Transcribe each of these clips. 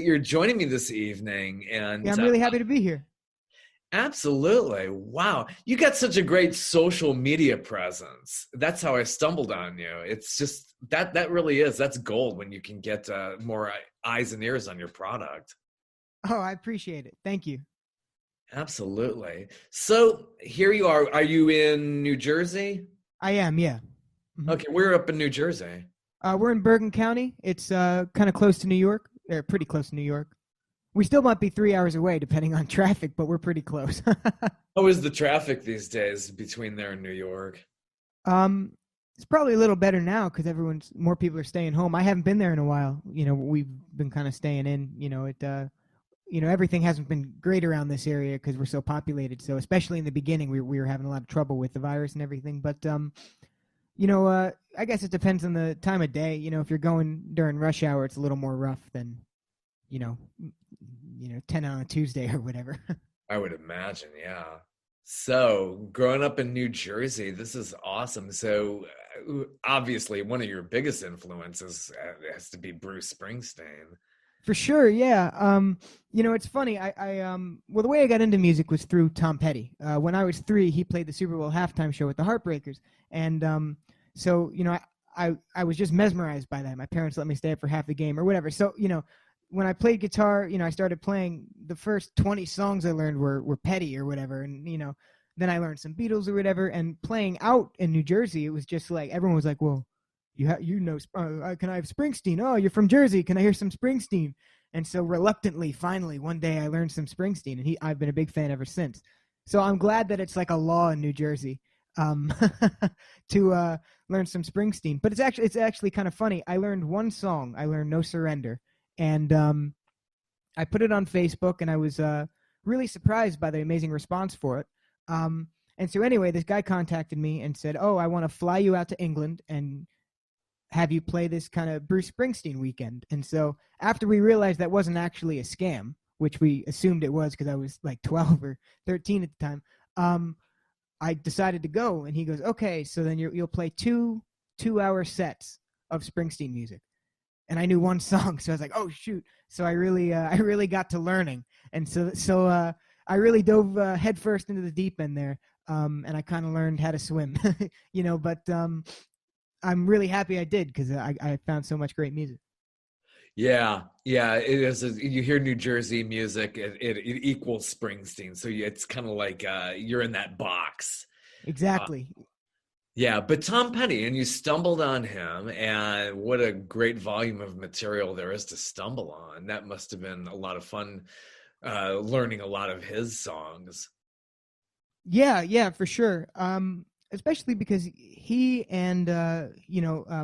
you're joining me this evening. And Yeah, I'm really happy to be here. absolutely. Wow. You got such a great social media presence. That's how I stumbled on you. It's just that really is. That's gold when you can get more eyes and ears on your product. Oh, I appreciate it. Thank you. Absolutely. So here you are. Are you in New Jersey? I am, yeah. Mhm. Okay, we're up in New Jersey. We're in Bergen County. It's kind of close to New York, or pretty close to New York. We still might be 3 hours away, depending on traffic, but we're pretty close. How is the traffic these days between there and New York? um, it's probably a little better now because more people are staying home. I haven't been there in a while. We've been kind of staying in. Everything hasn't been great around this area because we're so populated. So especially in the beginning, we were having a lot of trouble with the virus and everything. But I guess it depends on the time of day. If you're going during rush hour, it's a little more rough than, you know, 10 on a Tuesday or whatever. I would imagine, yeah. So, growing up in New Jersey, this is awesome. So, obviously, one of your biggest influences has to be Bruce Springsteen. For sure, yeah. It's funny. Well, the way I got into music was through Tom Petty. When I was 3, he played the Super Bowl halftime show with the Heartbreakers, and I was just mesmerized by that. My parents let me stay up for half the game or whatever. So, when I played guitar, I started playing. The first 20 songs I learned were Petty or whatever, and then I learned some Beatles or whatever. And playing out in New Jersey, it was just like everyone was like, "Well, can I have Springsteen? Oh, you're from Jersey. Can I hear some Springsteen?" And so reluctantly, finally, one day I learned some Springsteen, and I've been a big fan ever since. So I'm glad that it's like a law in New Jersey to learn some Springsteen. But it's actually kind of funny. I learned one song. I learned "No Surrender," and I put it on Facebook, and I was really surprised by the amazing response for it. And so anyway, this guy contacted me and said, "Oh, I want to fly you out to England and have you play this kind of Bruce Springsteen weekend." And so after we realized that wasn't actually a scam, which we assumed it was because I was like 12 or 13 at the time, I decided to go. And he goes, "Okay, so then you'll play two-hour sets of Springsteen music." And I knew one song, so I was like, "Oh shoot!" So I really got to learning, and so I really dove headfirst into the deep end there, and I kind of learned how to swim, But I'm really happy I did because I found so much great music. Yeah, it is. You hear New Jersey music, it equals Springsteen. So it's kind of like you're in that box. Exactly. Yeah, but Tom Petty, and you stumbled on him, and what a great volume of material there is to stumble on. That must have been a lot of fun learning a lot of his songs. Yeah, for sure. Especially because he and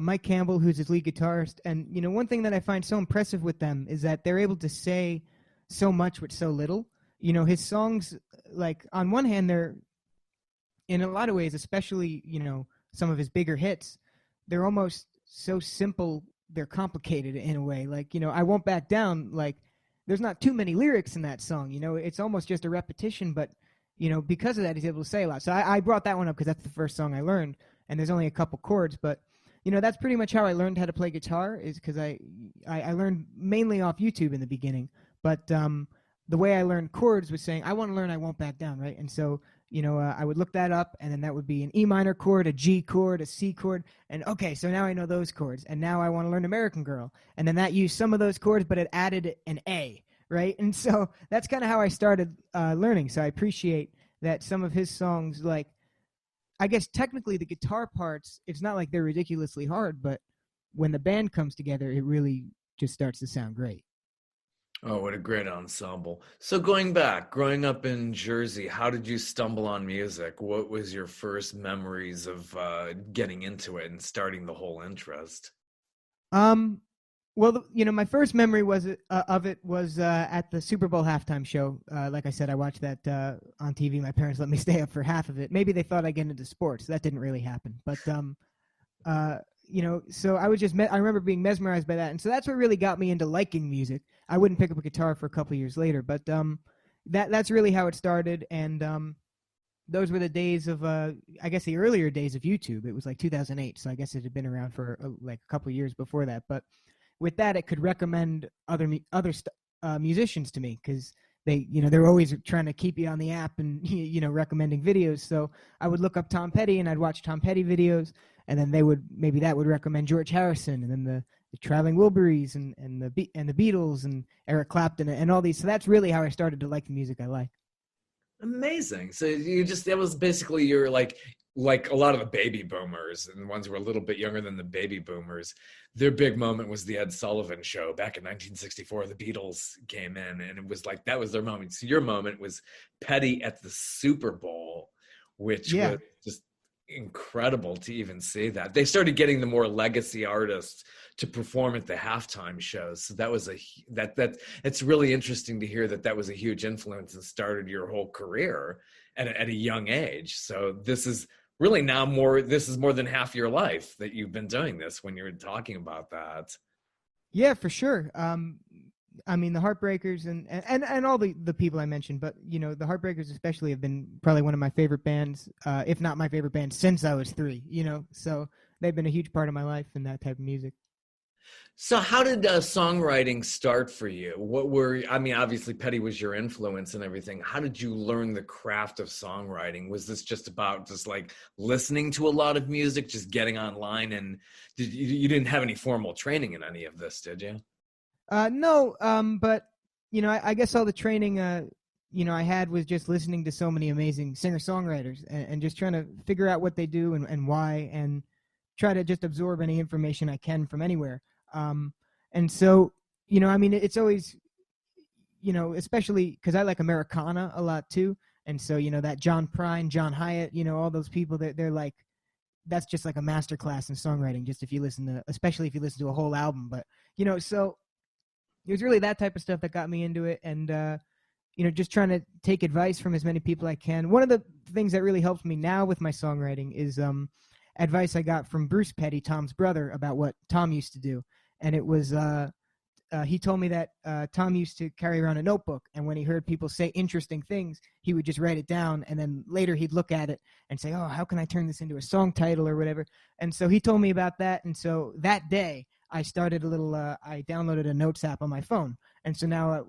Mike Campbell, who's his lead guitarist, and one thing that I find so impressive with them is that they're able to say so much with so little. His songs, like on one hand, they're in a lot of ways, especially some of his bigger hits, they're almost so simple they're complicated in a way. Like I Won't Back Down. Like there's not too many lyrics in that song. It's almost just a repetition, but because of that, he's able to say a lot. So I brought that one up because that's the first song I learned, and there's only a couple chords. But, that's pretty much how I learned how to play guitar is because I learned mainly off YouTube in the beginning. But the way I learned chords was saying, I want to learn I Won't Back Down, right? And so, I would look that up, and then that would be an E minor chord, a G chord, a C chord. And, okay, so now I know those chords. And now I want to learn American Girl. And then that used some of those chords, but it added an A. Right. And so that's kind of how I started learning. So I appreciate that some of his songs, like, I guess technically the guitar parts, it's not like they're ridiculously hard, but when the band comes together, it really just starts to sound great. Oh, what a great ensemble. So growing up in Jersey, how did you stumble on music? What was your first memories of getting into it and starting the whole interest? Well, my first memory of it was at the Super Bowl halftime show. Like I said, I watched that on TV. My parents let me stay up for half of it. Maybe they thought I'd get into sports. That didn't really happen. But so I was I remember being mesmerized by that, and so that's what really got me into liking music. I wouldn't pick up a guitar for a couple of years later, but that's really how it started. And those were the days of I guess the earlier days of YouTube. It was like 2008, so I guess it had been around for like a couple of years before that, but with that, it could recommend musicians to me, because they're always trying to keep you on the app and recommending videos. So I would look up Tom Petty and I'd watch Tom Petty videos, and then that would recommend George Harrison, and then the Traveling Wilburys and the Beatles and Eric Clapton and all these. So that's really how I started to like the music I like. Amazing. So that was basically your like a lot of the baby boomers and the ones who were a little bit younger than the baby boomers, their big moment was the Ed Sullivan Show back in 1964. The Beatles came in and it was like, that was their moment. So your moment was Petty at the Super Bowl, which was just incredible to even see that. They started getting the more legacy artists to perform at the halftime shows. So that was it's really interesting to hear that was a huge influence and started your whole career at a young age. So this is really this is more than half your life that you've been doing this when you're talking about that. Yeah, for sure. I mean, the Heartbreakers and all the people I mentioned, but the Heartbreakers especially have been probably one of my favorite bands, if not my favorite band since I was 3, so they've been a huge part of my life and that type of music. So how did songwriting start for you? Obviously Petty was your influence and everything. How did you learn the craft of songwriting? Was this just about like listening to a lot of music, just getting online, and you didn't have any formal training in any of this, did you? No, but I guess all the training I had was just listening to so many amazing singer-songwriters and just trying to figure out what they do and why, and try to just absorb any information I can from anywhere. And so, it's always, especially because I like Americana a lot too. And so, that John Prine, John Hyatt, all those people, they're like, that's just like a masterclass in songwriting, just especially if you listen to a whole album. But, so it was really that type of stuff that got me into it. And, just trying to take advice from as many people I can. One of the things that really helps me now with my songwriting is advice I got from Bruce Petty, Tom's brother, about what Tom used to do. And it was, he told me that Tom used to carry around a notebook, and when he heard people say interesting things, he would just write it down, and then later he'd look at it and say, oh, how can I turn this into a song title or whatever? And so he told me about that, and so that day I started I downloaded a notes app on my phone, and so now,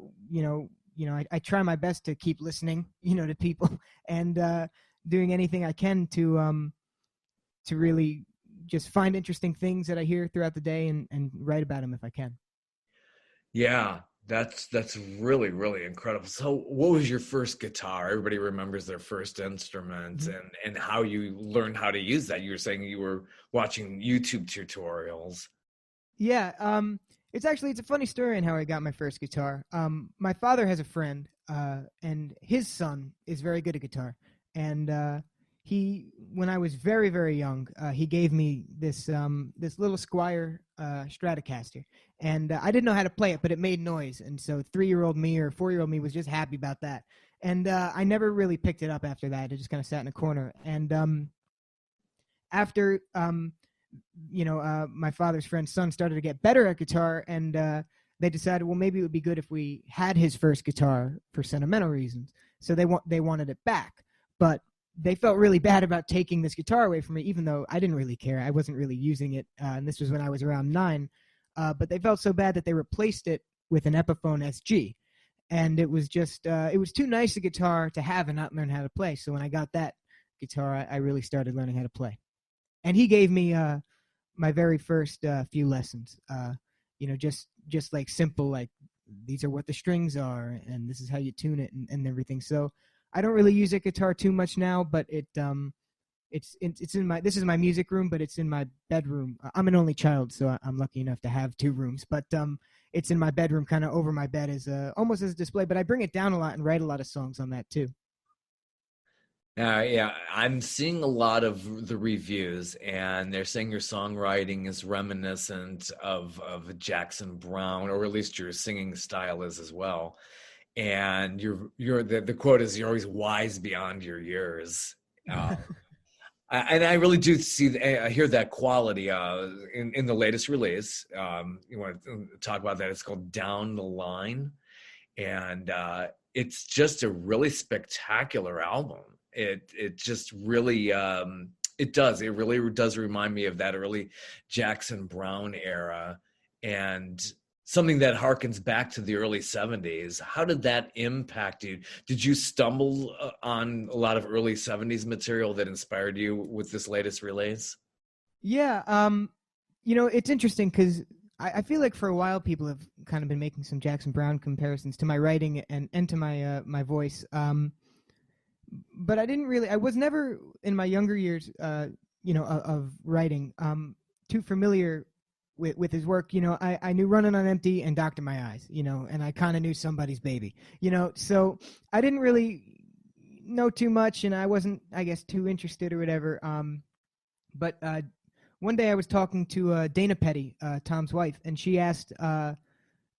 I try my best to keep listening, to people and doing anything I can to really just find interesting things that I hear throughout the day and write about them if I can. Yeah, that's really, really incredible. So what was your first guitar? Everybody remembers their first instrument, mm-hmm. and how you learned how to use that. You were saying you were watching YouTube tutorials. Yeah, it's a funny story on how I got my first guitar. My father has a friend, and his son is very good at guitar. And when I was very, very young, he gave me this little Squier Stratocaster, and I didn't know how to play it, but it made noise, and so 3-year-old me or 4-year-old me was just happy about that. And I never really picked it up after that. It just kind of sat in a corner. And after my father's friend's son started to get better at guitar, and they decided, well, maybe it would be good if we had his first guitar for sentimental reasons. So they wanted it back, but they felt really bad about taking this guitar away from me, even though I didn't really care. I wasn't really using it, and this was when I was around 9. But they felt so bad that they replaced it with an Epiphone SG. And it was just, it was too nice a guitar to have and not learn how to play. So when I got that guitar, I really started learning how to play. And he gave me my very first few lessons, just like simple, like these are what the strings are, and this is how you tune it and everything. So I don't really use a guitar too much now, but it's in my, this is my music room, but it's in my bedroom. I'm an only child, so I'm lucky enough to have 2 rooms, but it's in my bedroom, kind of over my bed, as almost as a display, but I bring it down a lot and write a lot of songs on that too. Yeah, I'm seeing a lot of the reviews, and they're saying your songwriting is reminiscent of Jackson Browne, or at least your singing style is as well. And the quote is, "You're always wise beyond your years." And I really do I hear that quality in the latest release. You want to talk about that? It's called Down the Line, and it's just a really spectacular album. It just really it really does remind me of that early Jackson Browne era. And something that harkens back to the early 70s. How did that impact you? Did you stumble on a lot of early 70s material that inspired you with this latest release? Yeah, it's interesting because I feel like for a while people have kind of been making some Jackson Browne comparisons to my writing and to my my voice. But I was never in my younger years, of writing, too familiar with his work. I knew Running on Empty and Doctor My Eyes, and I kind of knew Somebody's Baby, so I didn't really know too much, and I wasn't, I guess, too interested or whatever. But one day I was talking to Dana Petty, Tom's wife, and she asked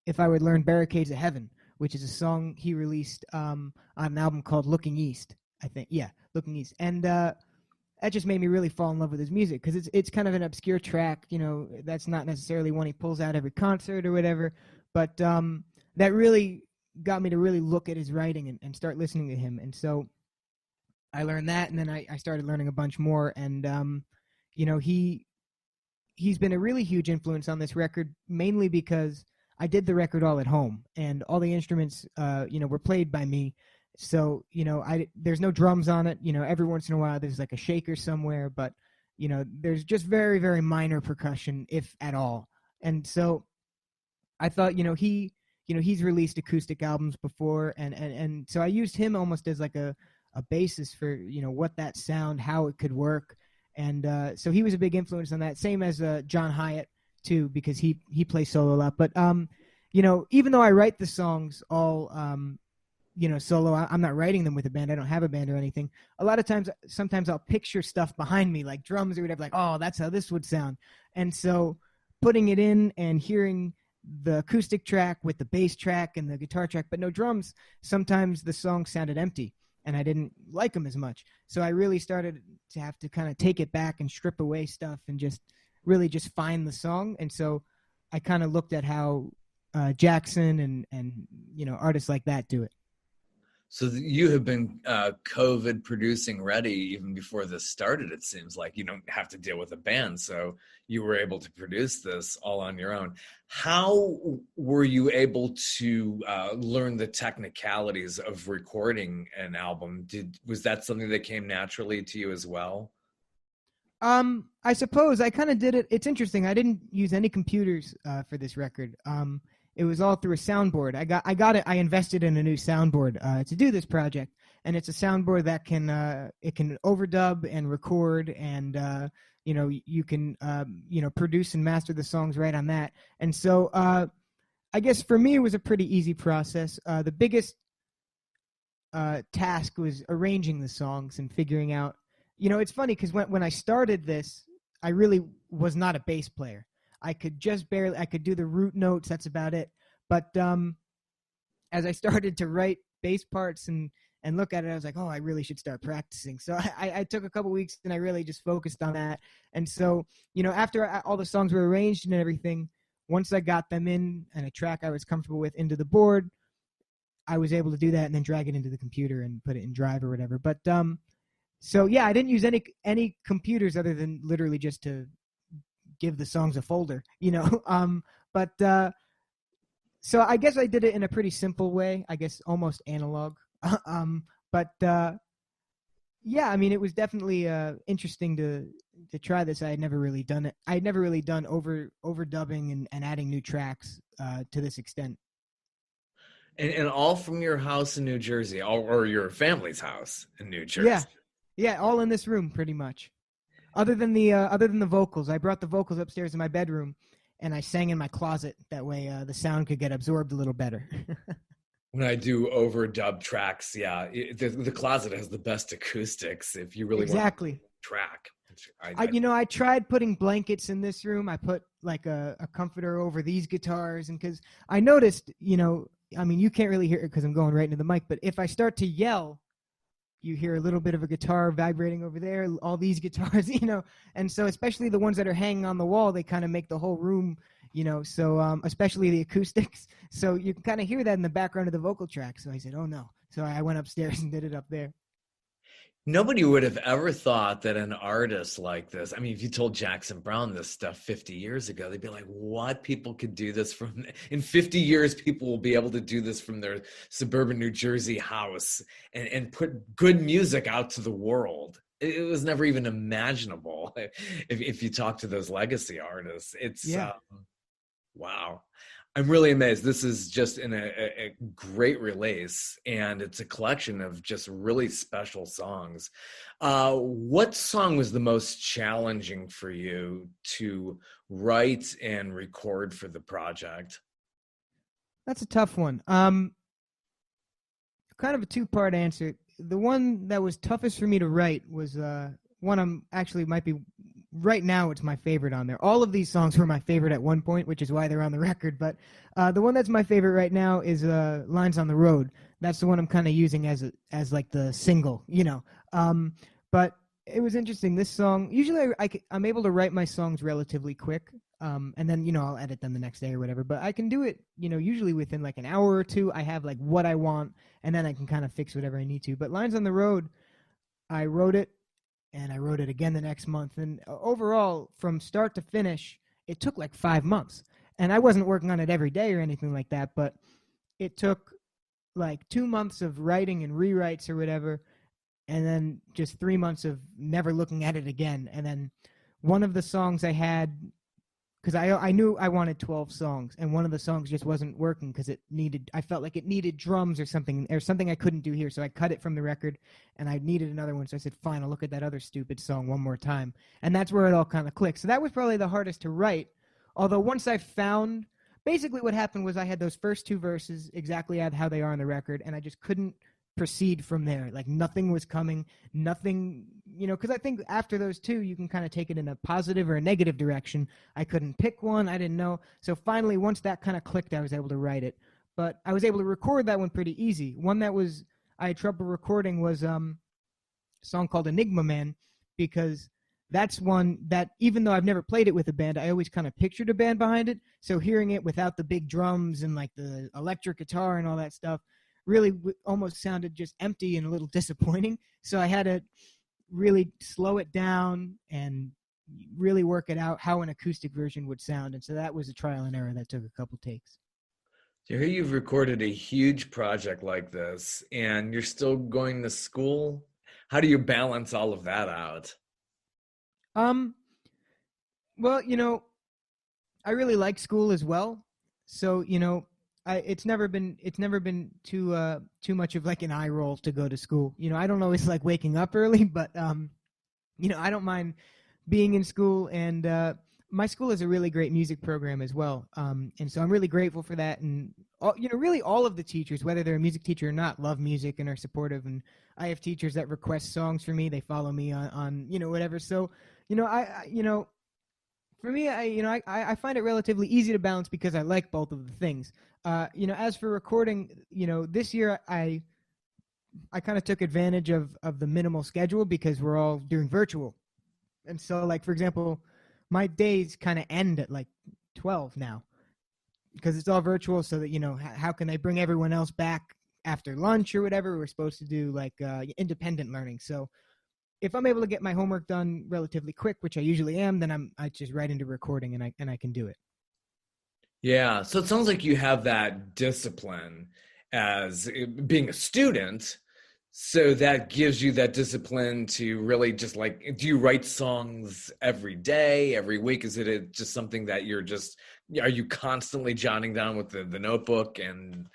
if I would learn Barricades of Heaven, which is a song he released on an album called Looking East, I think. Yeah, Looking East. And that just made me really fall in love with his music because it's kind of an obscure track. That's not necessarily one he pulls out every concert or whatever. But that really got me to really look at his writing and start listening to him. And so I learned that, and then I started learning a bunch more. And, he's been a really huge influence on this record, mainly because I did the record all at home, and all the instruments, were played by me. So, there's no drums on it. Every once in a while there's like a shaker somewhere, but, there's just very, very minor percussion, if at all. And so I thought, he's released acoustic albums before, and so I used him almost as like a basis for, what that sound, how it could work. And so he was a big influence on that, same as John Hyatt too, because he plays solo a lot. But even though I write the songs all solo, I'm not writing them with a band. I don't have a band or anything. A lot of times, sometimes I'll picture stuff behind me, like drums or whatever, like, oh, that's how this would sound. And so putting it in and hearing the acoustic track with the bass track and the guitar track, but no drums, sometimes the song sounded empty, and I didn't like them as much. So I really started to have to kind of take it back and strip away stuff and just really just find the song. And so I kind of looked at how Jackson and artists like that do it. So you have been COVID producing ready even before this started. It seems like you don't have to deal with a band, so you were able to produce this all on your own. How were you able to learn the technicalities of recording an album? Was that something that came naturally to you as well? I suppose I kind of did it. It's interesting. I didn't use any computers for this record. It was all through a soundboard. I got it. I invested in a new soundboard to do this project, and it's a soundboard that can overdub and record, and you can produce and master the songs right on that. And so I guess for me it was a pretty easy process. The biggest task was arranging the songs and figuring out. It's funny because when I started this, I really was not a bass player. I could do the root notes. That's about it. But as I started to write bass parts and look at it, I was like, oh, I really should start practicing. So I took a couple weeks and I really just focused on that. And so, after all the songs were arranged and everything, once I got them in and a track I was comfortable with into the board, I was able to do that and then drag it into the computer and put it in Drive or whatever. But so yeah, I didn't use any computers other than literally just to give the songs a folder, but so I guess I did it in a pretty simple way, I guess almost analog. But yeah, I mean, it was definitely interesting to try this. I had never really done it. I had never really done overdubbing and adding new tracks to this extent. And all from your house in New Jersey, or your family's house in New Jersey. Yeah, all in this room pretty much. Other than the vocals, I brought the vocals upstairs in my bedroom, and I sang in my closet. That way, the sound could get absorbed a little better. When I do overdub tracks, yeah, the closet has the best acoustics. If you really want to track, I tried putting blankets in this room. I put like a comforter over these guitars, and because I noticed, I mean, you can't really hear it because I'm going right into the mic, but if I start to yell, you hear a little bit of a guitar vibrating over there, all these guitars, and so especially the ones that are hanging on the wall, they kind of make the whole room, so especially the acoustics. So you can kind of hear that in the background of the vocal track. So I said, oh no. So I went upstairs and did it up there. Nobody would have ever thought that an artist like this, I mean, if you told Jackson Browne this stuff 50 years ago, they'd be like, what? People could do this from, in 50 years, people will be able to do this from their suburban New Jersey house and put good music out to the world. It was never even imaginable if you talk to those legacy artists. It's, Yeah. wow. I'm really amazed. This is just a great release, and it's a collection of just really special songs. What song was the most challenging for you to write and record for the project? That's a tough one. Kind of a two-part answer. The one that was toughest for me to write was one I'm actually might be right now. It's my favorite on there. All of these songs were my favorite at one point, which is why they're on the record. But the one that's my favorite right now is "Lines on the Road." That's the one I'm kind of using as like the single, you know. But it was interesting. This song, usually I'm able to write my songs relatively quick, and then, you know, I'll edit them the next day or whatever. But I can do it, you know, usually within like an hour or two. I have like what I want, and then I can kind of fix whatever I need to. But "Lines on the Road," I wrote it, and I wrote it again the next month. And overall, from start to finish, it took like 5 months. And I wasn't working on it every day or anything like that, but it took like 2 months of writing and rewrites or whatever, and then just 3 months of never looking at it again. And then one of the songs I had, because I knew I wanted 12 songs, and one of the songs just wasn't working because I felt like it needed drums or something I couldn't do here. So I cut it from the record, and I needed another one. So I said, fine, I'll look at that other stupid song one more time. And that's where it all kind of clicked. So that was probably the hardest to write. Although once I found, basically what happened was I had those first two verses exactly how they are on the record, and I just couldn't proceed from there. Like nothing was coming, nothing, you know, because I think after those two, you can kind of take it in a positive or a negative direction. I couldn't pick one. I didn't know. So finally, once that kind of clicked, I was able to write it. But I was able to record that one pretty easy. One that I had trouble recording was a song called Enigma Man, because that's one that, even though I've never played it with a band, I always kind of pictured a band behind it. So hearing it without the big drums and like the electric guitar and all that stuff really almost sounded just empty and a little disappointing. So I had to really slow it down and really work it out how an acoustic version would sound. And so that was a trial and error that took a couple takes. So here you've recorded a huge project like this, and you're still going to school. How do you balance all of that out? Well, you know, I really like school as well. So, you know, it's never been too much of like an eye roll to go to school. You know, I don't always like waking up early, but you know, I don't mind being in school, and my school is a really great music program as well. And so I'm really grateful for that. And you know, really all of the teachers, whether they're a music teacher or not, love music and are supportive. And I have teachers that request songs for me. They follow me on you know, whatever. So, you know, you know, for me, I find it relatively easy to balance because I like both of the things. You know, as for recording, you know, this year I kind of took advantage of the minimal schedule because we're all doing virtual. And so, like, for example, my days kind of end at like 12 now because it's all virtual, so that, you know, how can they bring everyone else back after lunch or whatever? We're supposed to do like independent learning. So if I'm able to get my homework done relatively quick, which I usually am, then I just right into recording, and I can do it. Yeah, so it sounds like you have that discipline as being a student. So that gives you that discipline to really just like, do you write songs every day, every week? Is it just something that are you constantly jotting down with the notebook? And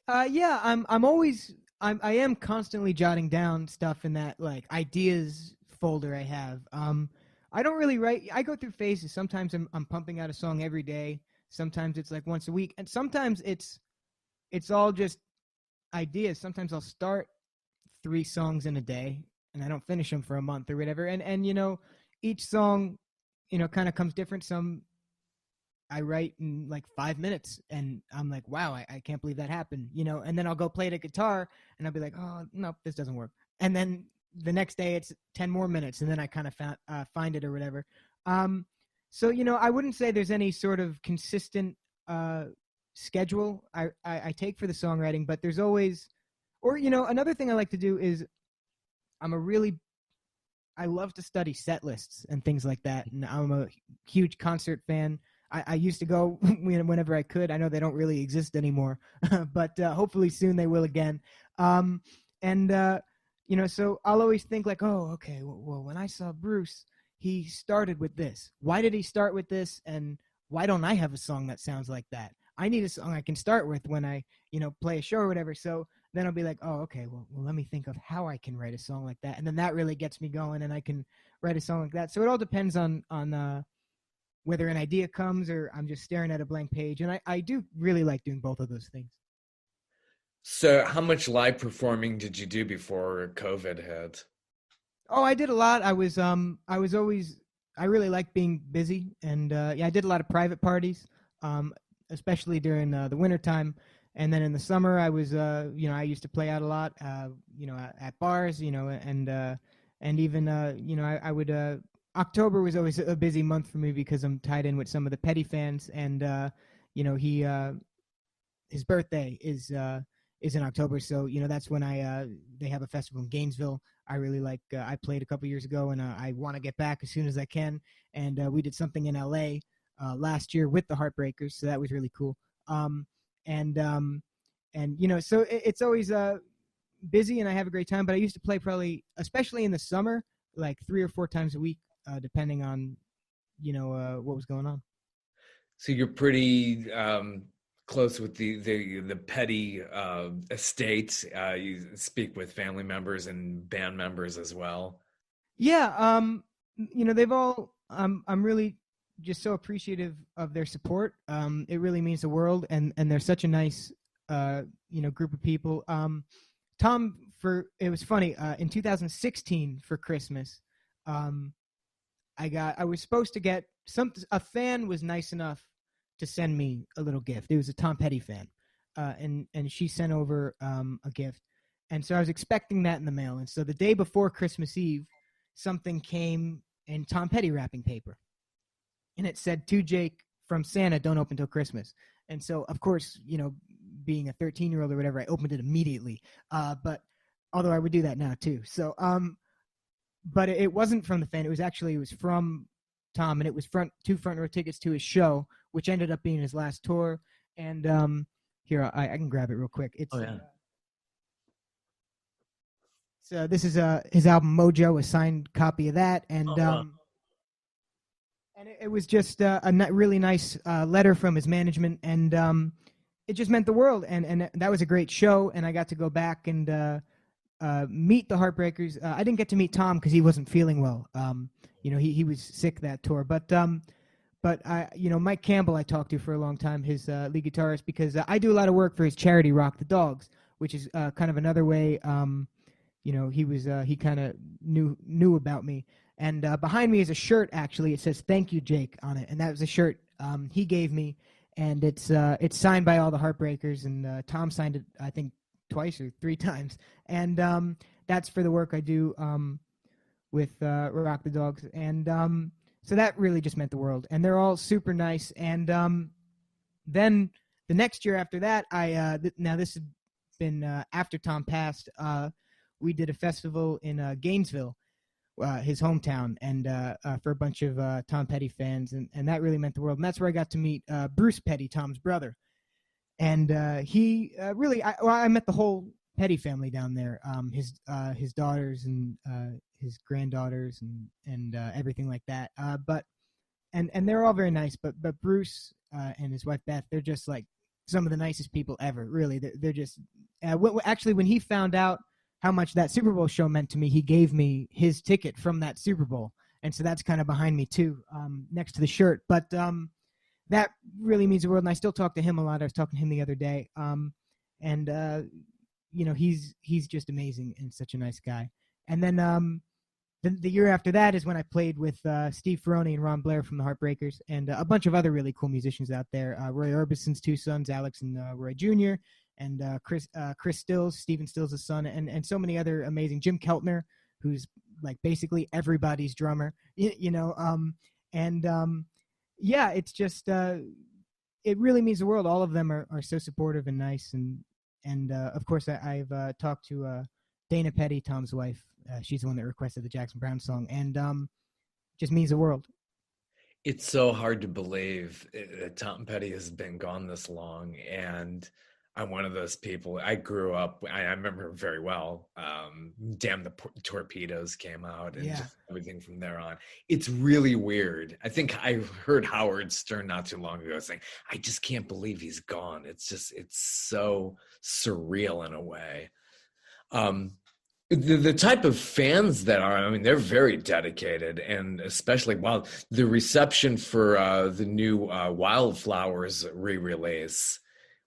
Yeah, I am constantly jotting down stuff in that like ideas folder I have. I don't really write. I go through phases. Sometimes I'm pumping out a song every day. Sometimes it's like once a week, and sometimes it's all just ideas. Sometimes I'll start 3 songs in a day, and I don't finish them for a month or whatever. And you know, each song, you know, kind of comes different. Some I write in like 5 minutes, and I'm like, wow, I can't believe that happened, you know. And then I'll go play the guitar, and I'll be like, oh no, this doesn't work. And then the next day it's 10 more minutes, and then I kind of find it or whatever. So you know, I wouldn't say there's any sort of consistent schedule I take for the songwriting, but there's always, or you know, another thing I like to do is I love to study set lists and things like that, and I'm a huge concert fan. I used to go whenever I could. I know they don't really exist anymore, but hopefully soon they will again. And so I'll always think like, oh, okay, well, when I saw Bruce, he started with this. Why did he start with this? And why don't I have a song that sounds like that? I need a song I can start with when I, play a show or whatever. So then I'll be like, oh, okay, well, let me think of how I can write a song like that. And then that really gets me going, and I can write a song like that. So it all depends on whether an idea comes or I'm just staring at a blank page. And I do really like doing both of those things. So how much live performing did you do before COVID hit? Oh, I did a lot. I really liked being busy. And I did a lot of private parties, especially during the wintertime. And then in the summer, I was, I used to play out a lot, at bars, and even, I would, October was always a busy month for me because I'm tied in with some of the Petty fans, and his birthday is in October, so that's when they have a festival in Gainesville. I really like. I played a couple years ago, and I want to get back as soon as I can. And we did something in LA last year with the Heartbreakers, so that was really cool. So it's always busy, and I have a great time. But I used to play probably, especially in the summer, like 3 or 4 times a week. Depending on, what was going on. So you're pretty close with the Petty estate. You speak with family members and band members as well. Yeah, they've all. I'm really just so appreciative of their support. It really means the world, and they're such a nice, group of people. Tom, it was funny. In 2016 for Christmas. I was supposed to get a fan was nice enough to send me a little gift. It was a Tom Petty fan. And she sent over a gift. And so I was expecting that in the mail. And so the day before Christmas Eve, something came in Tom Petty wrapping paper. And it said, "To Jake from Santa, don't open till Christmas." And so, of course, being a 13-year-old or whatever, I opened it immediately. But although I would do that now too. So, but it wasn't from the fan. It was from Tom, and it was two front row tickets to his show, which ended up being his last tour. And here, I can grab it real quick. It's so this is his album Mojo, a signed copy of that, and and it was just a really nice letter from his management, and it just meant the world, and that was a great show, and I got to go back and meet the Heartbreakers. I didn't get to meet Tom because he wasn't feeling well. He was sick that tour. But Mike Campbell I talked to for a long time, his lead guitarist, because I do a lot of work for his charity Rock the Dogs, which is kind of another way. He kind of knew about me. And behind me is a shirt. Actually, it says "Thank you, Jake" on it, and that was a shirt he gave me, and it's signed by all the Heartbreakers, and Tom signed it, I think, twice or 3 times, and that's for the work I do with Rock the Dogs, and so that really just meant the world, and they're all super nice. And then the next year after that, now this has been after Tom passed, we did a festival in Gainesville, his hometown, and for a bunch of Tom Petty fans, and that really meant the world, and that's where I got to meet Bruce Petty, Tom's brother. And he really, I met the whole Petty family down there, his daughters and his granddaughters and everything like that. But they're all very nice. But Bruce and his wife Beth, they're just like some of the nicest people ever. Really, they're just. Actually, when he found out how much that Super Bowl show meant to me, he gave me his ticket from that Super Bowl, and so that's kind of behind me too, next to the shirt. But that really means the world, and I still talk to him a lot. I was talking to him the other day, he's just amazing and such a nice guy. And then the year after that is when I played with Steve Ferrone and Ron Blair from the Heartbreakers, and a bunch of other really cool musicians out there. Roy Orbison's 2 sons, Alex and Roy Jr., and Chris Stills, Stephen Stills' son, and so many other amazing. Jim Keltner, who's like basically everybody's drummer, yeah, it's just it really means the world. All of them are so supportive and nice, and of course I've talked to Dana Petty, Tom's wife. She's the one that requested the Jackson Browne song, and just means the world. It's so hard to believe that Tom Petty has been gone this long, and I'm one of those people. I grew up, I remember very well. Damn the Torpedoes came out, and just everything from there on. It's really weird. I think I heard Howard Stern not too long ago saying, I just can't believe he's gone. It's so surreal in a way. The type of fans that are, I mean, they're very dedicated, and especially while the reception for the new Wildflowers re-release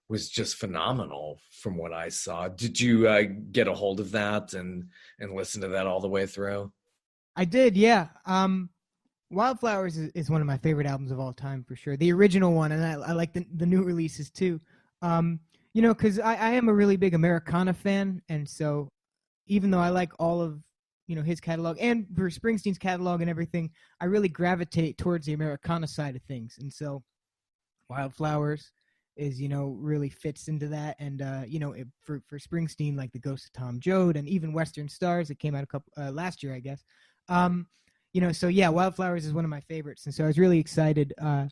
was just phenomenal from what I saw. Did you get a hold of that and listen to that all the way through? I did, yeah. Wildflowers is one of my favorite albums of all time, for sure. The original one, and I like the new releases too. Because I am a really big Americana fan, and so even though I like all of, his catalog and Bruce Springsteen's catalog and everything, I really gravitate towards the Americana side of things. And so Wildflowers is, really fits into that. And, for Springsteen, like The Ghost of Tom Joad and even Western Stars, that came out last year, I guess. So yeah, Wildflowers is one of my favorites. And so I was really excited for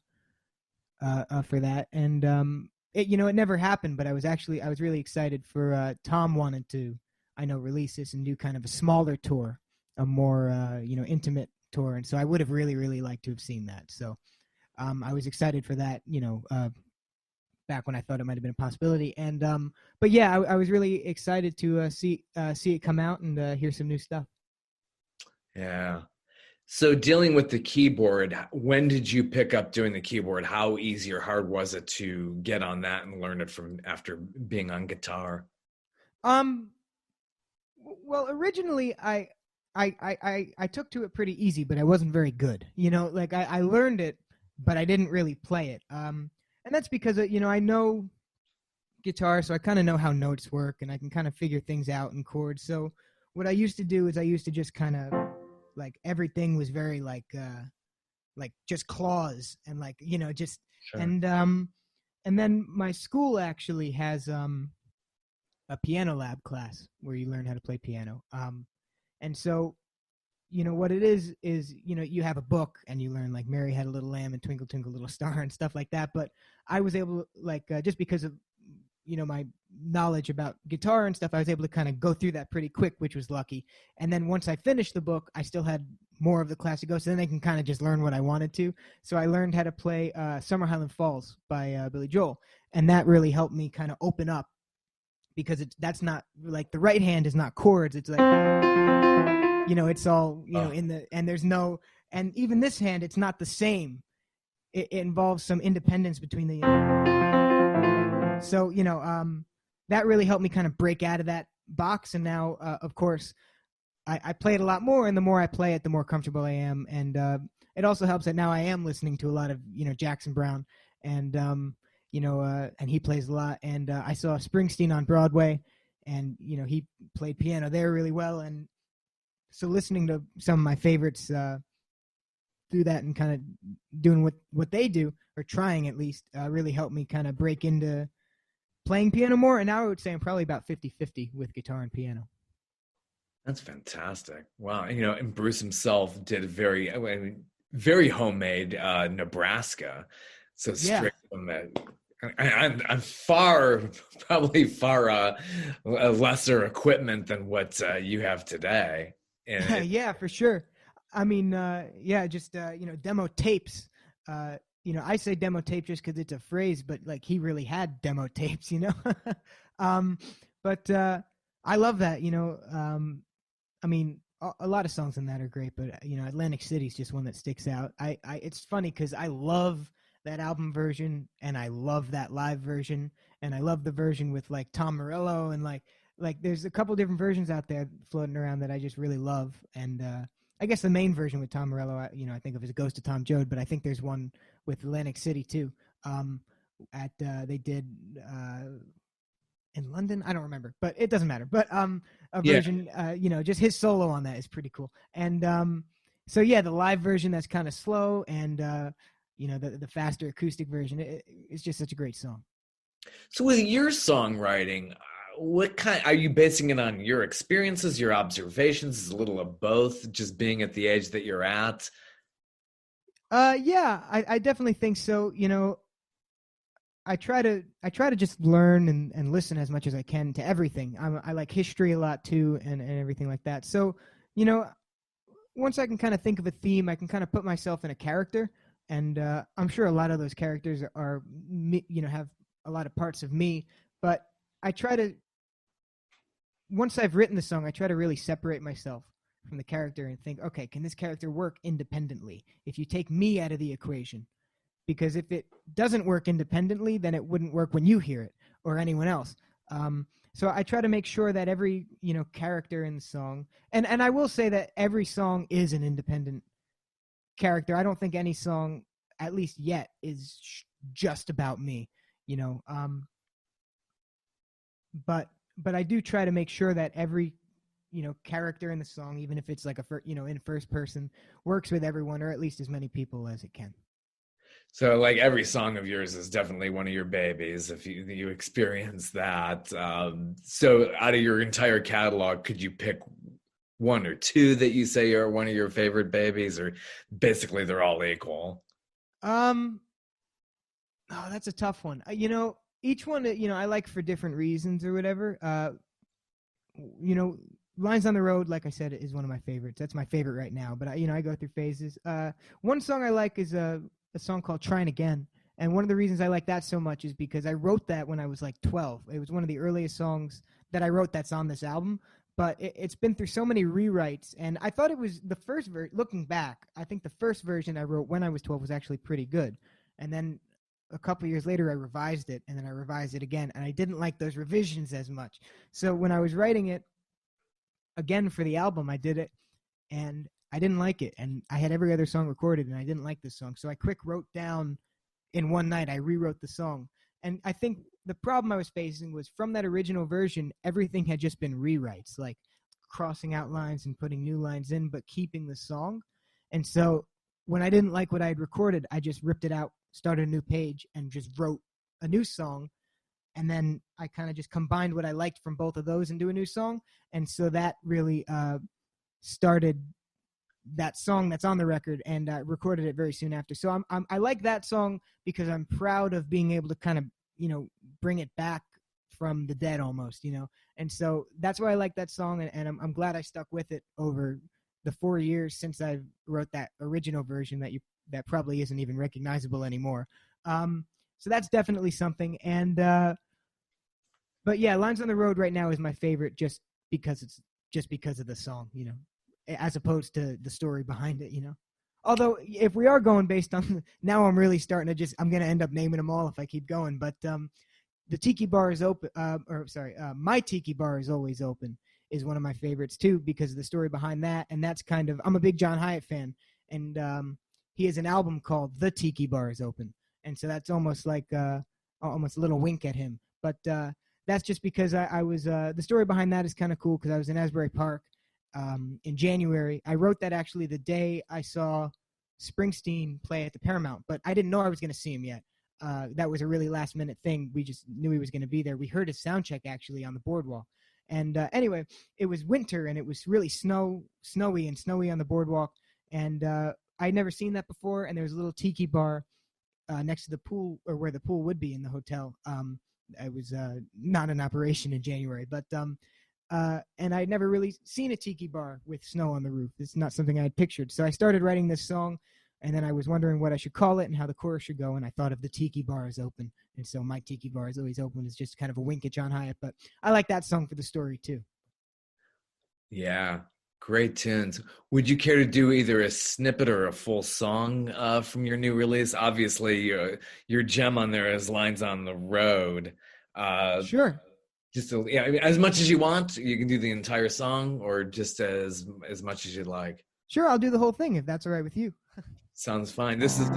that. And, it never happened, but I was really excited for Tom wanted to, release this and do kind of a smaller tour, a more, intimate tour. And so I would have really, really liked to have seen that. So I was excited for that, back when I thought it might have been a possibility. And but yeah, I was really excited to see it come out and hear some new stuff. Yeah. So dealing with the keyboard, when did you pick up doing the keyboard? How easy or hard was it to get on that and learn it from after being on guitar? Well, originally I took to it pretty easy, but I wasn't very good. I learned it, but I didn't really play it. And that's because I know guitar, so I kind of know how notes work, and I can kind of figure things out in chords. So what I used to do is I used to just kind of everything was very like just claws and just Sure. And then my school actually has a piano lab class where you learn how to play piano. And so, what it is, you have a book and you learn like Mary Had a Little Lamb and Twinkle Twinkle Little Star and stuff like that. But I was able to just because of, my knowledge about guitar and stuff, I was able to kind of go through that pretty quick, which was lucky. And then once I finished the book, I still had more of the class to go. So then I can kind of just learn what I wanted to. So I learned how to play Summer Highland Falls by Billy Joel. And that really helped me kind of open up, because that's not like the right hand is not chords. It's like, it's all, and there's no, and even this hand, it's not the same. It involves some independence between the, so, that really helped me kind of break out of that box. And now, of course, I play it a lot more, and the more I play it, the more comfortable I am. And it also helps that now I am listening to a lot of, Jackson Browne, and, and he plays a lot. And I saw Springsteen on Broadway, and, he played piano there really well. And so listening to some of my favorites do that and kind of doing what they do, or trying at least, really helped me kind of break into playing piano more. And now I would say I'm probably about 50-50 with guitar and piano. That's fantastic. Wow. And Bruce himself did very homemade Nebraska. So straight from that. I'm probably far lesser equipment than what you have today. And yeah, for sure. I mean, just demo tapes. I say demo tape just because it's a phrase, but like he really had demo tapes, But I love that. I mean, a lot of songs on that are great, but Atlantic City is just one that sticks out. It's funny because I love that album version, and I love that live version, and I love the version with like Tom Morello, and like there's a couple different versions out there floating around that I just really love. And I guess the main version with Tom Morello, I think of as Ghost of Tom Joad, but I think there's one with Atlantic City too. They did in London, I don't remember, but it doesn't matter. But a version, just his solo on that is pretty cool. And so yeah, the live version that's kind of slow, and the faster acoustic version, it's just such a great song. So with your songwriting, what kind are you basing it on? Your experiences, your observations? Is a little of both, just being at the age that you're at? Yeah, I definitely think so. I try to just learn and listen as much as I can to everything. I like history a lot too, and everything like that. So, you know, once I can kind of think of a theme, I can kind of put myself in a character, and I'm sure a lot of those characters are me, have a lot of parts of me. But I try to once I've written the song, I try to really separate myself from the character and think, okay, can this character work independently? If you take me out of the equation, because if it doesn't work independently, then it wouldn't work when you hear it or anyone else. So I try to make sure that every character in the song, and I will say that every song is an independent character. I don't think any song, at least yet, is just about me. You know, but I do try to make sure that every character in the song, even if it's like in first person, works with everyone or at least as many people as it can. So, like, every song of yours is definitely one of your babies, if you experience that. So, out of your entire catalog, could you pick one or two that you say are one of your favorite babies, or basically they're all equal? Um, oh, that's a tough one. Each one, I like for different reasons or whatever. You know, Lines on the Road, like I said, is one of my favorites. That's my favorite right now. But I go through phases. One song I like is a song called "Trying Again," and one of the reasons I like that so much is because I wrote that when I was like 12. It was one of the earliest songs that I wrote that's on this album. But it's been through so many rewrites, and I thought it was the first looking back, I think the first version I wrote when I was 12 was actually pretty good. And then a couple years later, I revised it, and then I revised it again, and I didn't like those revisions as much. So when I was writing it again for the album, I did it, and I didn't like it, and I had every other song recorded, and I didn't like this song. So I quick wrote down in one night, I rewrote the song. And I think the problem I was facing was from that original version, everything had just been rewrites, like crossing out lines and putting new lines in, but keeping the song. And so when I didn't like what I had recorded, I just ripped it out, started a new page, and just wrote a new song. And then I kind of just combined what I liked from both of those into a new song. And so that really started that song that's on the record, and I recorded it very soon after. So I like that song because I'm proud of being able to kind of, bring it back from the dead almost, And so that's why I like that song, and I'm glad I stuck with it over the 4 years since I wrote that original version that probably isn't even recognizable anymore. So that's definitely something. And but yeah, Lines on the Road right now is my favorite just because of the song, as opposed to the story behind it, Although if we are going based on now, I'm really starting to I'm going to end up naming them all if I keep going. But the Tiki Bar is open, My Tiki Bar is Always Open is one of my favorites too because of the story behind that. And that's I'm a big John Hyatt fan, and he has an album called The Tiki Bar is Open, and so that's almost like almost a little wink at him. But that's just because I was the story behind that is kind of cool because I was in Asbury Park in January. I wrote that actually the day I saw Springsteen play at the Paramount, but I didn't know I was going to see him yet. That was a really last minute thing. We just knew he was going to be there. We heard his sound check actually on the boardwalk. And anyway, it was winter and it was really snowy on the boardwalk. And I'd never seen that before. And there was a little tiki bar next to the pool, or where the pool would be in the hotel. It was not in operation in January, but and I'd never really seen a tiki bar with snow on the roof. It's not something I had pictured. So I started writing this song, and then I was wondering what I should call it and how the chorus should go, and I thought of The Tiki Bar is Open. And so My Tiki Bar is Always Open is just kind of a wink at John Hyatt, but I like that song for the story too. Yeah, great tunes. Would you care to do either a snippet or a full song from your new release? Obviously, your gem on there is Lines on the Road. Sure. I mean, as much as you want, you can do the entire song, or just as much as you'd like. Sure, I'll do the whole thing if that's all right with you. Sounds fine. This is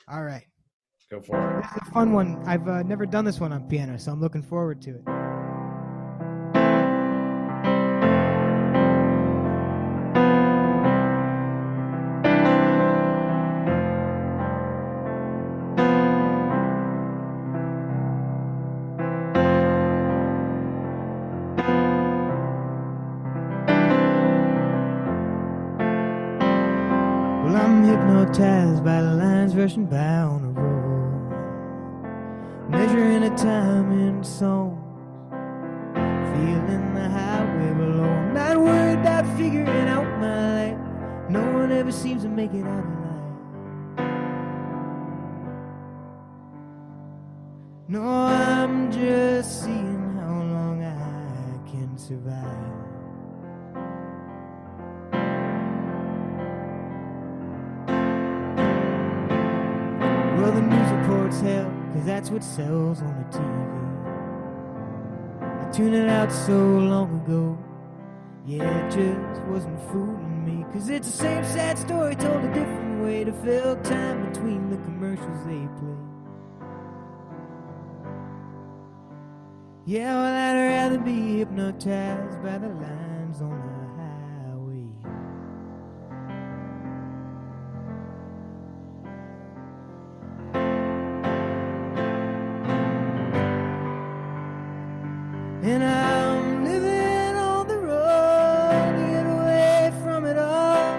all right. Go for it. This is a fun one. I've never done this one on piano, so I'm looking forward to it. I'm hypnotized by the lines rushing by on the road, measuring the time in song, feeling the highway below. I'm not worried about figuring out my life. No one ever seems to make it out alive. No, I'm just seeing how long I can survive. Well, the news reports hell, 'cause that's what sells on the TV. I tuned it out so long ago. Yeah, it just wasn't fooling me, 'cause it's the same sad story told a different way to fill time between the commercials they play. Yeah, well, I'd rather be hypnotized by the lines on the highway. And I'm living on the road to get away from it all,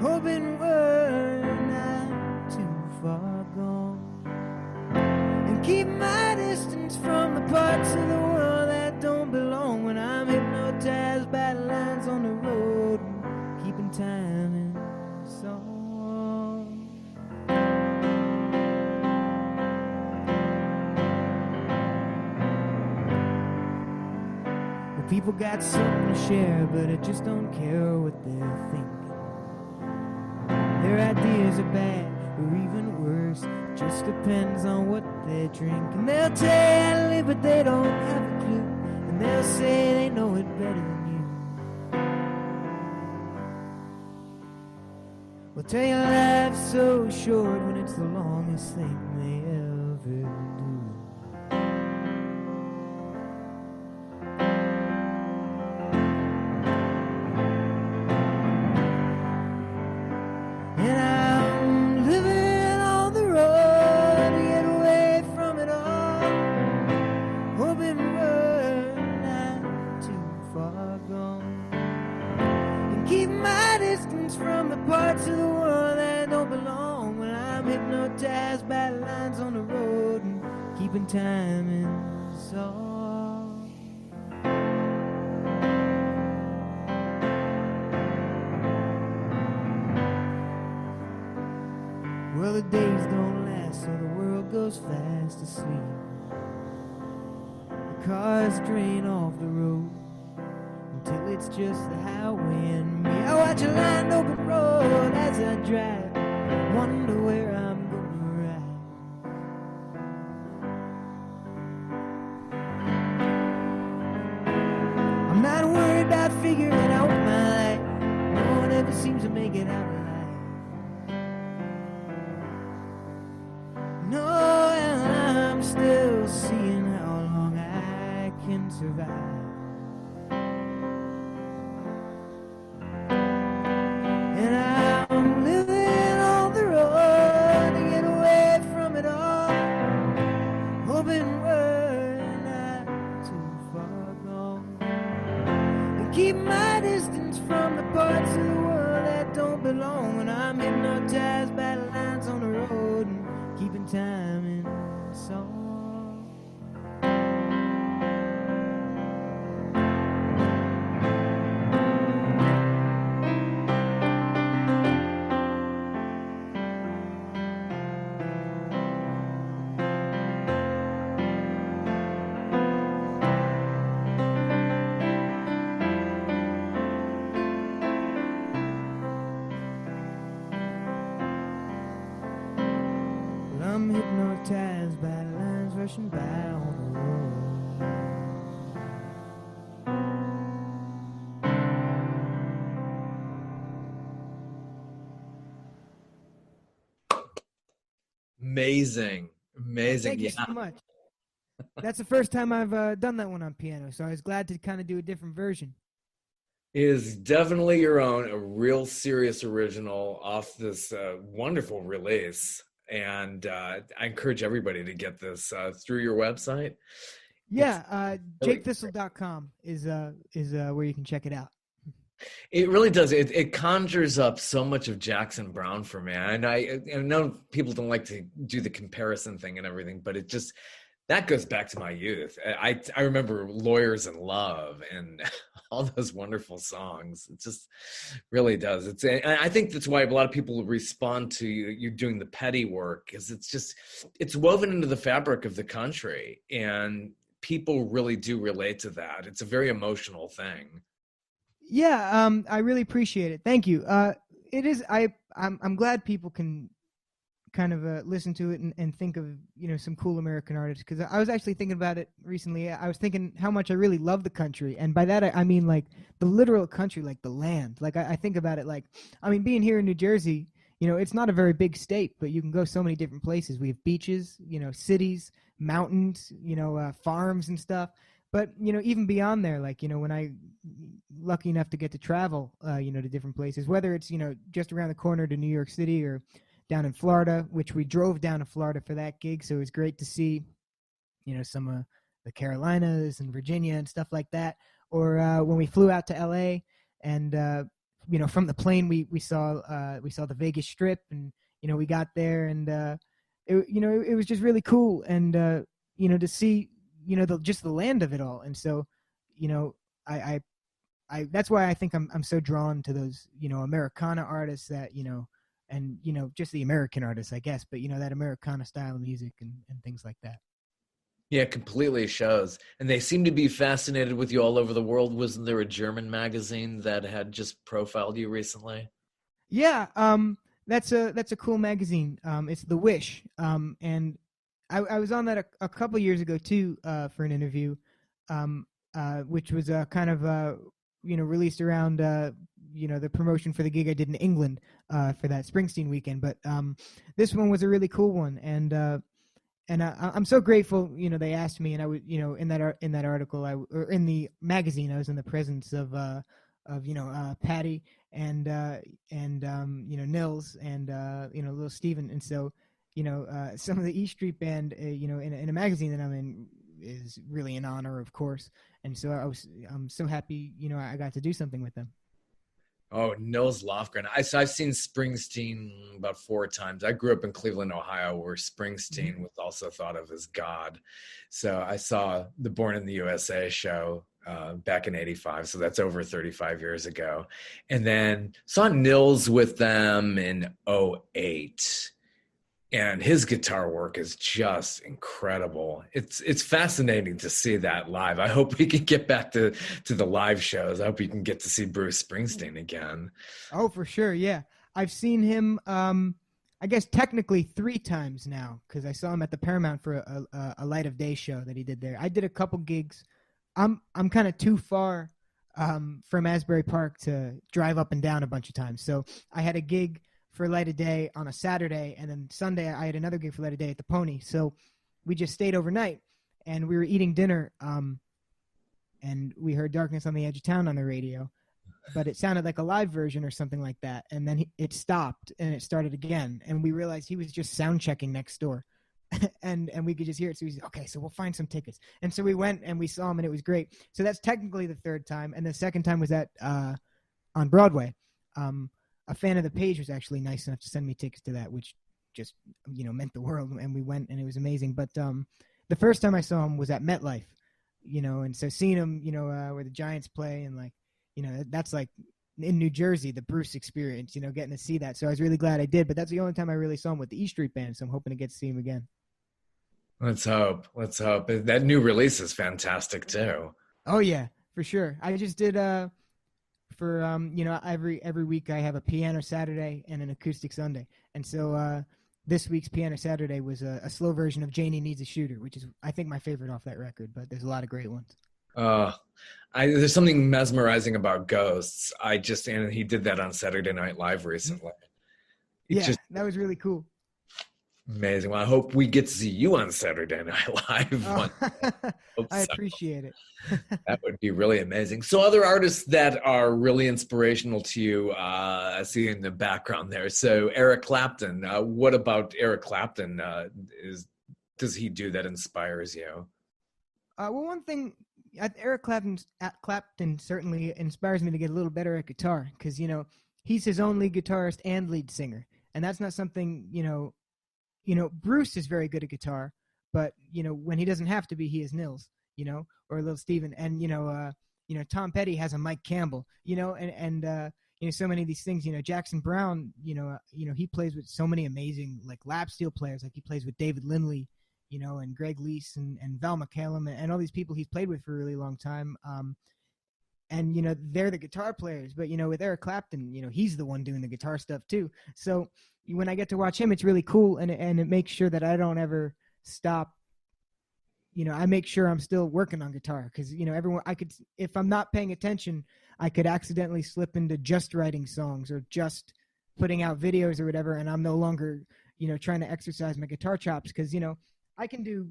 hoping we're not too far gone, and keep my distance from the parts of the world that don't belong. When I'm hypnotized by the lines on the road and keeping time in song. Well, people got something to share, but I just don't care what they're thinking. Their ideas are bad, or even worse, just depends on what they're drinking. They'll tell you how to live, but they don't have a clue, and they'll say they know it better than you. Well, tell you life's so short when it's the longest thing they ever do. And I'm living on the road to get away from it all, hoping we're not too far gone, and keep my distance from the parts of the world that don't belong. When I'm hypnotized by the lines on the road and keeping time in song. Well, the days don't last, so the world goes fast asleep. The cars drain off the road until it's just the highway and me. I watch a lined open road as I drive, wonder where I'm gonna ride. I'm not worried about figuring out my life. No one ever seems to make it out alive. No, and I'm still seeing how long I can survive. And I'm living on the road to get away from it all, hoping we're not too far gone, and keep my distance from the parts of the world that don't belong. When I'm hypnotized by the lines on the road and keeping time in song. Well, I'm hypnotized by the lines rushing by on the road. Amazing. Amazing. Thank you so much. That's the first time I've done that one on piano, so I was glad to kind of do a different version. It is definitely your own, a real serious original off this wonderful release. And I encourage everybody to get this through your website. Yeah, jakethistle.com is where you can check it out. It really does. It conjures up so much of Jackson Browne for me. And I know people don't like to do the comparison thing and everything, but it just, that goes back to my youth. I remember Lawyers in Love and all those wonderful songs. It just really does. I think that's why a lot of people respond to you doing the petty work, because it's woven into the fabric of the country, and people really do relate to that. It's a very emotional thing. Yeah, I really appreciate it. Thank you. It is. I'm glad people can kind of listen to it and think of some cool American artists, because I was actually thinking about it recently. I was thinking how much I really love the country, and by that I mean like the literal country, like the land. Like I think about it like, I mean, being here in New Jersey, it's not a very big state, but you can go so many different places. We have beaches, cities, mountains, farms and stuff. But even beyond there, like when I lucky enough to get to travel, to different places, whether it's just around the corner to New York City or down in Florida, which we drove down to Florida for that gig. So it was great to see, some of the Carolinas and Virginia and stuff like that. Or when we flew out to LA and, from the plane, we saw the Vegas Strip, and, we got there, and, it was just really cool. And, to see, just the land of it all. And so, I that's why I think I'm so drawn to those, Americana artists that, and just the American artists, I guess, but that Americana style of music and things like that. Yeah, it completely shows. And they seem to be fascinated with you all over the world. Wasn't there a German magazine that had just profiled you recently? Yeah, that's a cool magazine. It's The Wish, and I was on that a couple years ago too, for an interview, which was kind of released around the promotion for the gig I did in England for that Springsteen weekend. But this one was a really cool one, and I'm so grateful. They asked me, and I would, in that article, or in the magazine, I was in the presence of Patty and Nils and little Steven, and so some of the E Street Band, in a magazine that I'm in is really an honor, of course, and so I'm so happy, I got to do something with them. Oh, Nils Lofgren. I've seen Springsteen about 4 times. I grew up in Cleveland, Ohio, where Springsteen was also thought of as God. So I saw the Born in the USA show back in '85. So that's over 35 years ago. And then saw Nils with them in '08. And his guitar work is just incredible. It's fascinating to see that live. I hope we can get back to the live shows. I hope you can get to see Bruce Springsteen again. Oh, for sure. Yeah. I've seen him, I guess technically 3 times now, because I saw him at the Paramount for a Light of Day show that he did there. I did a couple gigs. I'm kind of too far from Asbury Park to drive up and down a bunch of times. So I had a gig for Light of Day on a Saturday, and then Sunday I had another gig for Light of Day at the Pony. So we just stayed overnight, and we were eating dinner, and we heard Darkness on the Edge of Town on the radio, but it sounded like a live version or something like that. And then it stopped, and it started again, and we realized he was just sound checking next door. and we could just hear it. So we said, okay, so we'll find some tickets. And so we went and we saw him, and it was great. So that's technically the 3rd time, and the 2nd time was at on Broadway. A fan of the page was actually nice enough to send me tickets to that, which just, meant the world. And we went, and it was amazing. But the first time I saw him was at MetLife, and so seeing him, where the Giants play, and like, that's like in New Jersey, the Bruce experience, getting to see that. So I was really glad I did. But that's the only time I really saw him with the E Street Band. So I'm hoping to get to see him again. Let's hope. That new release is fantastic too. Oh yeah, for sure. I just did for every week I have a piano Saturday and an acoustic Sunday, and so this week's piano Saturday was a slow version of Janie Needs a Shooter, which is I think my favorite off that record, but there's a lot of great ones. There's something mesmerizing about Ghosts. And he did that on Saturday Night Live recently. That was really cool. Amazing. Well, I hope we get to see you on Saturday Night Live. I appreciate it. That would be really amazing. So other artists that are really inspirational to you, I see in the background there. So Eric Clapton, what about Eric Clapton? Does he do that inspires you? Well, one thing, Eric Clapton certainly inspires me to get a little better at guitar because, he's his own lead guitarist and lead singer. And that's not something, Bruce is very good at guitar, but, when he doesn't have to be, he is Nils, or Little Steven. And, Tom Petty has a Mike Campbell, and so many of these things, Jackson Browne, he plays with so many amazing, like, lap steel players. Like, he plays with David Lindley, and Greg Leese and Val McCallum and all these people he's played with for a really long time. And, they're the guitar players. But, with Eric Clapton, he's the one doing the guitar stuff too. So when I get to watch him, it's really cool. And it makes sure that I don't ever stop. I make sure I'm still working on guitar because, if I'm not paying attention, I could accidentally slip into just writing songs or just putting out videos or whatever. And I'm no longer, trying to exercise my guitar chops because, I can do,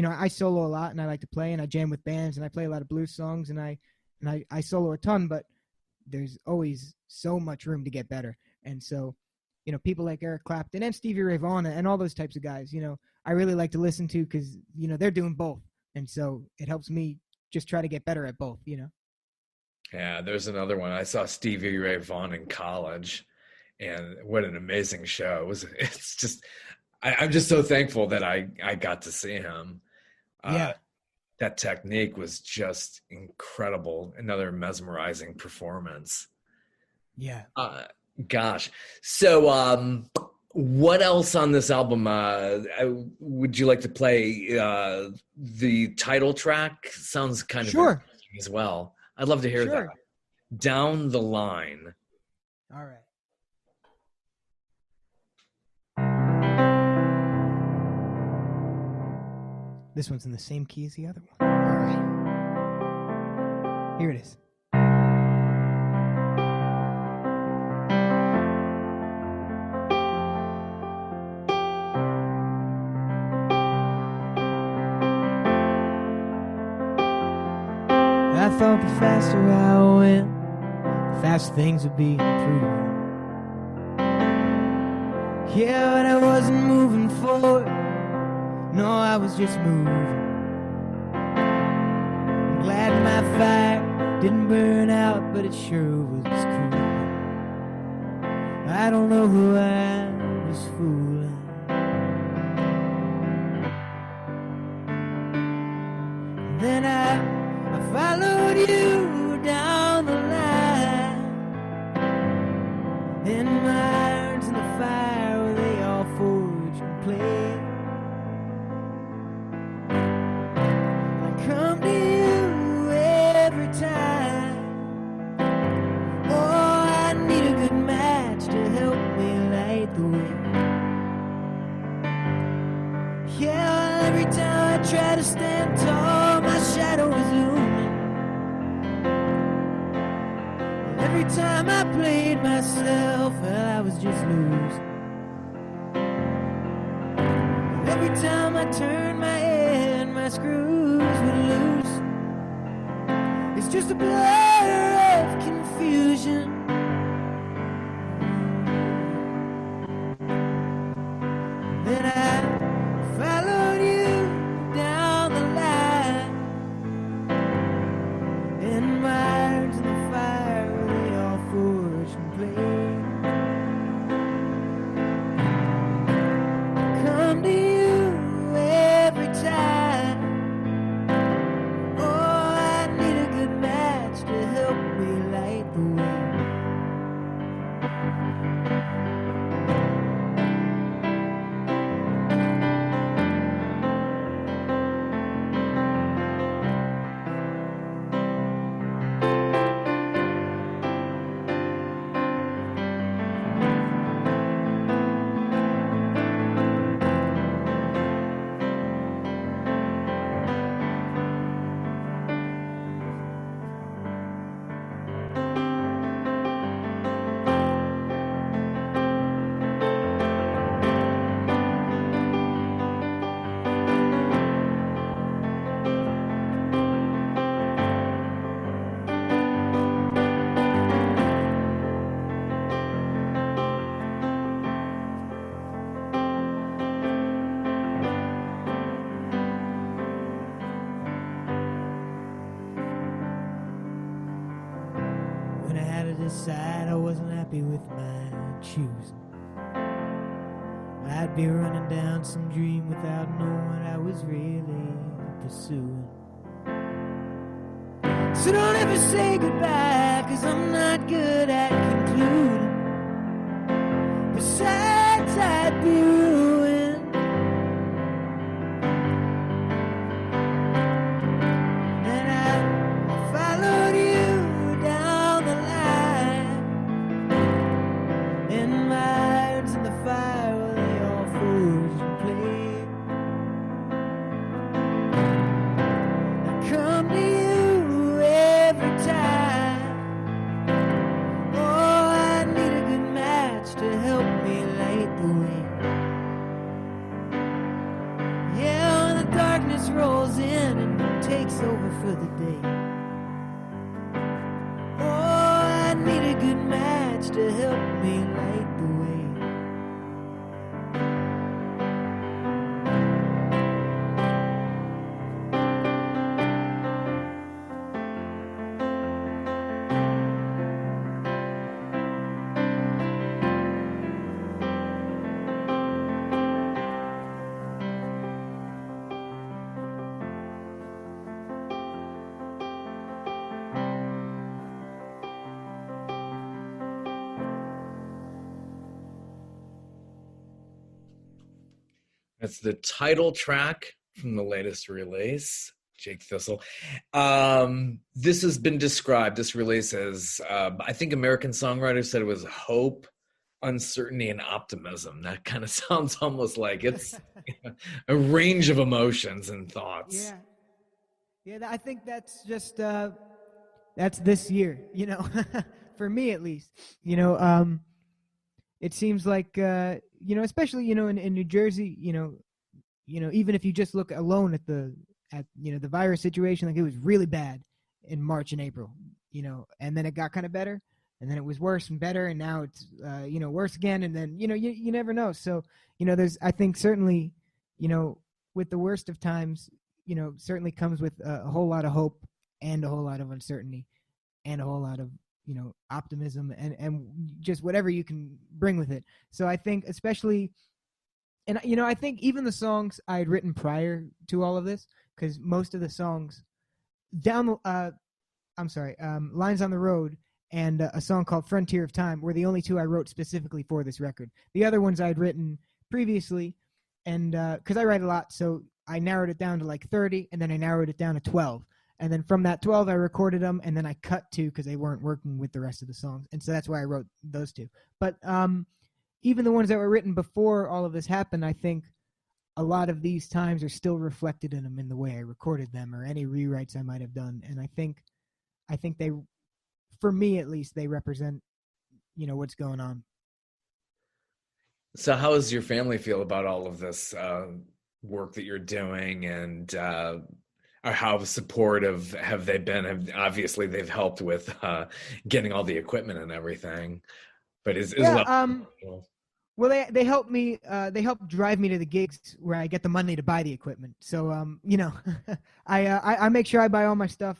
I solo a lot and I like to play and I jam with bands and I play a lot of blues songs and I solo a ton, but there's always so much room to get better. And so, people like Eric Clapton and Stevie Ray Vaughan and all those types of guys, I really like to listen to because, they're doing both. And so it helps me just try to get better at both, Yeah, there's another one. I saw Stevie Ray Vaughan in college, and what an amazing show. It's just, I'm just so thankful that I got to see him. Yeah. That technique was just incredible. Another mesmerizing performance. Yeah. Gosh. So, what else on this album? Would you like to play the title track? Sounds kind of sure as well. I'd love to hear that. Down the Line. All right. This one's in the same key as the other one. All right. Here it is. I thought the faster I went, the faster things would be improved. Yeah, but I wasn't moving forward. No, I was just moving. I'm glad my fire didn't burn out, but it sure was cool. I don't know who I was fooling. Then I followed you down the line, in my irons in the fire where they all forge and play. I come to you every time. Oh, I need a good match to help me light the way. Yeah, every time I try to stand tall, my shadow is looming. Every time I played myself, well, I was just losing. Every time I turned my head, my screws would loose. It's just a blur of confusion. Then I followed you down the line, in my arms in the fire where they all forge and play. Come to you every time. Oh, I need a good match to help me light the way. gotta decide I wasn't happy with my choosing. I'd be running down some dream without knowing what I was really pursuing. So don't ever say goodbye, 'cause I'm not good at concluding. Besides, I'd be ruined. And I followed you down the line, and my irons in the fire, well, they all forged and played. I come to you every time. Oh, I need a good match to help me light the way. Yeah, when the darkness rolls in and takes over for the day. Oh, I need a good match to help me light the way. That's the title track from the latest release, Jake Thistle. This has been described, this release, as, I think American Songwriter said it was hope, uncertainty, and optimism. That kind of sounds almost like it's a range of emotions and thoughts. Yeah, I think that's just, that's this year, you know, for me at least. You know, it seems like, you know, especially, you know, in New Jersey, you know, even if you just look alone at you know, the virus situation, like it was really bad in March and April, you know, and then it got kind of better, and then it was worse and better, and now it's, you know, worse again, and then, you know, you never know. So, you know, I think certainly, you know, with the worst of times, you know, certainly comes with a whole lot of hope and a whole lot of uncertainty and a whole lot of, you know, optimism and just whatever you can bring with it. So I think especially, and, you know, I think even the songs I had written prior to all of this, because most of the songs Lines on the Road and a song called Frontier of Time were the only two I wrote specifically for this record. The other ones I'd written previously, and because I write a lot, so I narrowed it down to like 30, and then I narrowed it down to 12. And then from that 12, I recorded them, and then I cut 2 because they weren't working with the rest of the songs. And so that's why I wrote those 2. But even the ones that were written before all of this happened, I think a lot of these times are still reflected in them in the way I recorded them or any rewrites I might have done. And I think they, for me at least, they represent, you know, what's going on. So how does your family feel about all of this work that you're doing, and how supportive have they been? Obviously, they've helped with getting all the equipment and everything, but well, they help me. They help drive me to the gigs where I get the money to buy the equipment. So, you know, I make sure I buy all my stuff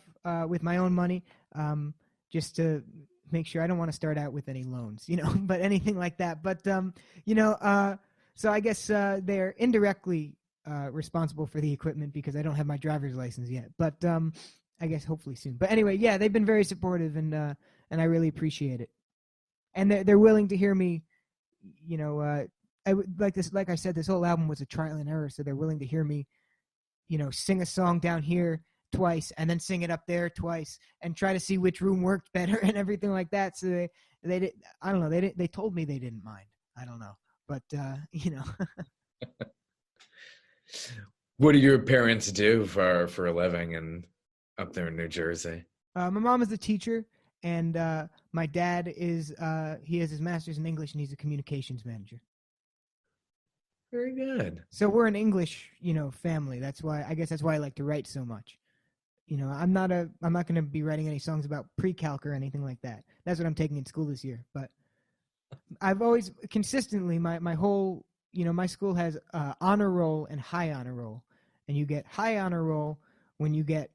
with my own money, just to make sure I don't want to start out with any loans, you know, but anything like that. But you know, so I guess they're indirectly responsible for the equipment because I don't have my driver's license yet. But I guess hopefully soon. But anyway, yeah, they've been very supportive, and I really appreciate it. And they're willing to hear me. You know, like I said, this whole album was a trial and error, so they're willing to hear me, you know, sing a song down here twice and then sing it up there twice and try to see which room worked better and everything like that. So they did, I don't know, they told me they didn't mind. I don't know, but you know. What do your parents do for a living and up there in New Jersey? My mom is a teacher. And my dad is, he has his master's in English, and he's a communications manager. Very good. So we're an English, you know, family. I guess that's why I like to write so much. You know, I'm not going to be writing any songs about pre-calc or anything like that. That's what I'm taking in school this year. But I've always consistently, my whole, you know, my school has honor roll and high honor roll. And you get high honor roll when you get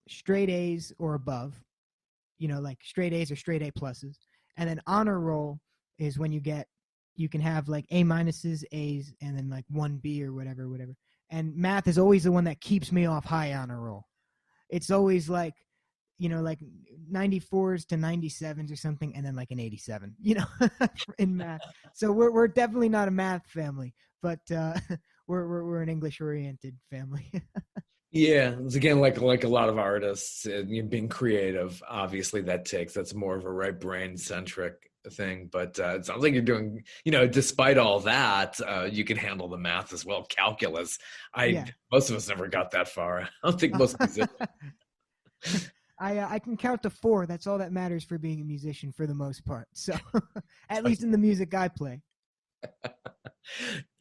straight A's or above. like straight A's or straight A pluses. And then honor roll is when you can have like A minuses, A's, and then like 1B or whatever. And math is always the one that keeps me off high honor roll. It's always like, like 94s to 97s or something, and then like an 87, in math. So we're definitely not a math family, but we're an English oriented family. Yeah, it's again like a lot of artists, being creative. Obviously, that's more of a right brain centric thing. But it sounds like you're doing, despite all that, you can handle the math as well. Calculus. Most of us never got that far. I don't think most musicians. I can count to 4. That's all that matters for being a musician for the most part. So, at least in the music I play.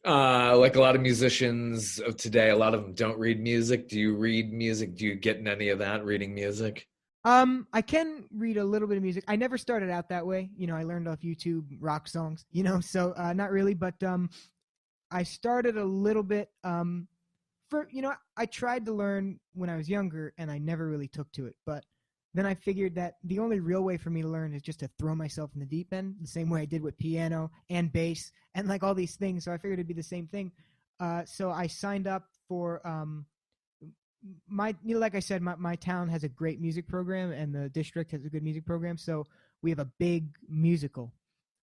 Like a lot of musicians of today, a lot of them don't read music. Do you read music? Do you get in any of that, reading music? I can read a little bit of music. I never started out that way. I learned off YouTube rock songs, so not really. But I started a little bit. I tried to learn when I was younger, and I never really took to it. But then I figured that the only real way for me to learn is just to throw myself in the deep end, the same way I did with piano and bass and like all these things. So I figured it'd be the same thing. So I signed up for like I said, my town has a great music program, and the district has a good music program. So we have a big musical.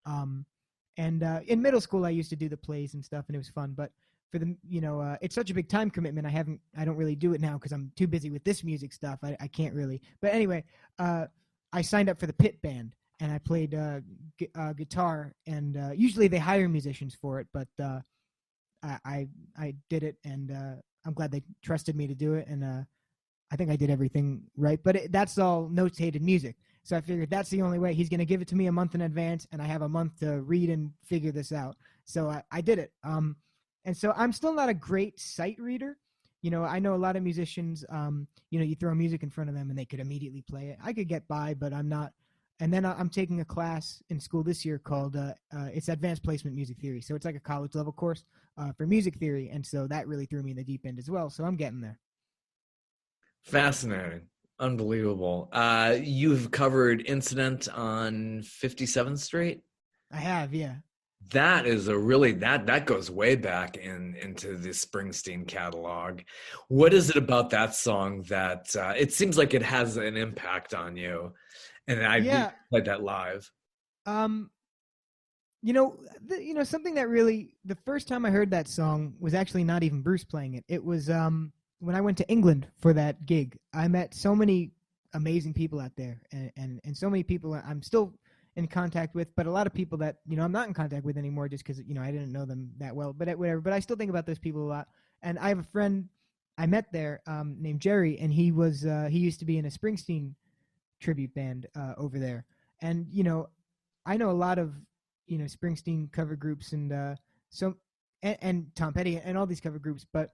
And in middle school, I used to do the plays and stuff, and it was fun. But for the, it's such a big time commitment. I don't really do it now because I'm too busy with this music stuff. I can't really. But anyway, I signed up for the pit band, and I played guitar. And usually they hire musicians for it, but I did it, and I'm glad they trusted me to do it. And I think I did everything right. But that's all notated music. So I figured that's the only way. He's going to give it to me a month in advance, and I have a month to read and figure this out. So I did it. And so I'm still not a great sight reader. I know a lot of musicians, you throw music in front of them and they could immediately play it. I could get by, but I'm not. And then I'm taking a class in school this year called, it's Advanced Placement Music Theory. So it's like a college level course for music theory. And so that really threw me in the deep end as well. So I'm getting there. Fascinating. Unbelievable. You've covered Incident on 57th Street? I have, yeah. That is that goes way back into the Springsteen catalog. What is it about that song that it seems like it has an impact on you? And I played that live. Something that really, the first time I heard that song was actually not even Bruce playing it. It was when I went to England for that gig. I met so many amazing people out there, and so many people I'm still in contact with, but a lot of people that I'm not in contact with anymore just because I didn't know them that well, but whatever. But I still think about those people a lot. And I have a friend I met there named Jerry, and he used to be in a Springsteen tribute band over there. And I know a lot of Springsteen cover groups, and and Tom Petty and all these cover groups, but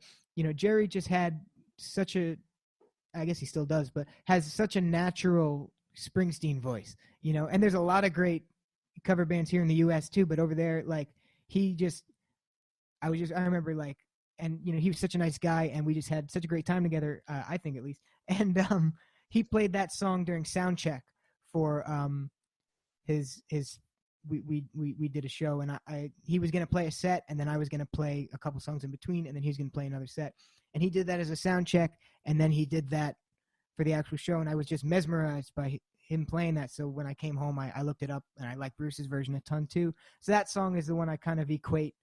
Jerry just had such a, I guess he still does, but has such a natural Springsteen voice, and there's a lot of great cover bands here in the US too, but over there, like, I remember, like, and he was such a nice guy, and we just had such a great time together, I think, at least. And he played that song during sound check for his we did a show, and he was going to play a set, and then I was going to play a couple songs in between, and then he was going to play another set, and he did that as a sound check, and then he did that for the actual show, and I was just mesmerized by him playing that. So when I came home, I looked it up, and I like Bruce's version a ton too. So that song is the one I kind of equate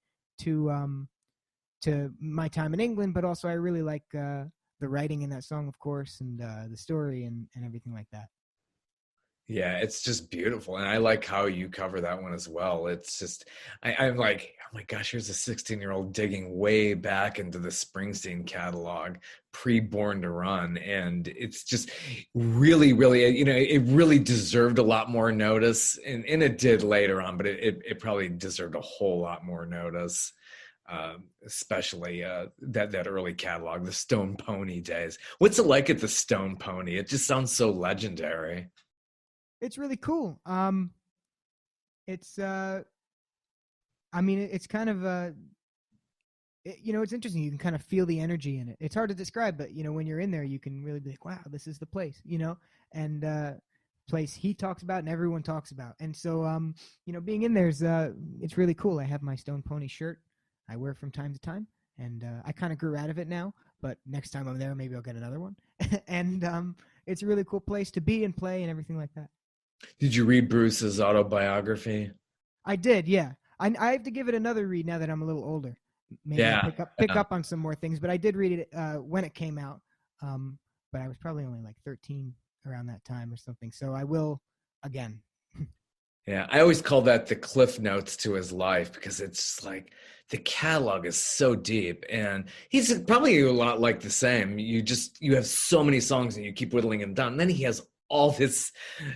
to my time in England, but also I really like the writing in that song, of course, and the story and everything like that. Yeah, it's just beautiful. And I like how you cover that one as well. It's just, I'm like, oh my gosh, here's a 16-year-old digging way back into the Springsteen catalog, pre-Born to Run. And it's just really, really, it really deserved a lot more notice. And it did later on, but it probably deserved a whole lot more notice. Especially that early catalog, the Stone Pony days. What's it like at the Stone Pony? It just sounds so legendary. It's really cool. It's kind of it's interesting. You can kind of feel the energy in it. It's hard to describe, but when you're in there, you can really be like, wow, this is the place, and place he talks about and everyone talks about. And so, being in there's, it's really cool. I have my Stone Pony shirt I wear from time to time, and I kind of grew out of it now, but next time I'm there, maybe I'll get another one. And it's a really cool place to be and play and everything like that. Did you read Bruce's autobiography? I did, yeah. I have to give it another read now that I'm a little older. Maybe Yeah. pick up on some more things, but I did read it when it came out. But I was probably only like 13 around that time or something. So I will again. Yeah, I always call that the cliff notes to his life, because it's like the catalog is so deep, and he's probably a lot like the same. You have so many songs and you keep whittling them down. And then he has all this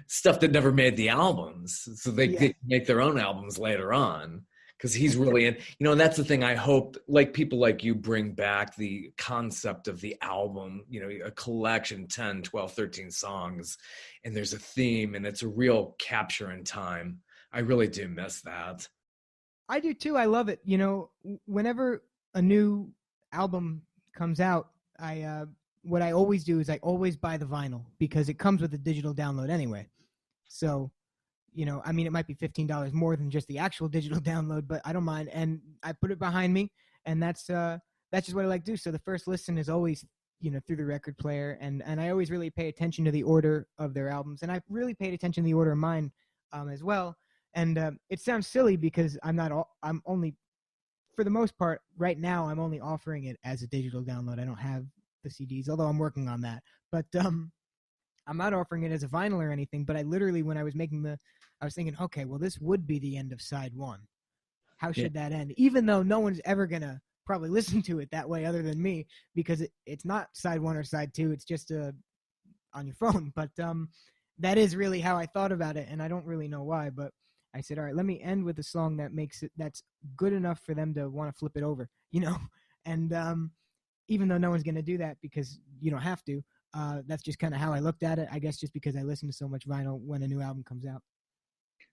stuff that never made the albums, so they make their own albums later on, because he's really in, and that's the thing. I hope, like, people like you bring back the concept of the album, a collection, 10, 12, 13 songs, and there's a theme, and it's a real capture in time. I really do miss that. I do too. I love it. Whenever a new album comes out, what I always do is I always buy the vinyl, because it comes with a digital download anyway. So, it might be $15 more than just the actual digital download, but I don't mind. And I put it behind me, and that's just what I like to do. So the first listen is always, through the record player, and I always really pay attention to the order of their albums. And I really paid attention to the order of mine as well. And it sounds silly, because I'm only, for the most part, right now, I'm only offering it as a digital download. I don't have the CDs, although I'm working on that. But I'm not offering it as a vinyl or anything. But I literally, when I was I was thinking, okay, well, this would be the end of side one. How should that end? Even though no one's ever going to probably listen to it that way other than me, because it's not side one or side two. It's just on your phone. But that is really how I thought about it, and I don't really know why. But I said, all right, let me end with a song that's good enough for them to want to flip it over, And even though no one's going to do that, because you don't have to, that's just kind of how I looked at it, I guess, just because I listen to so much vinyl when a new album comes out.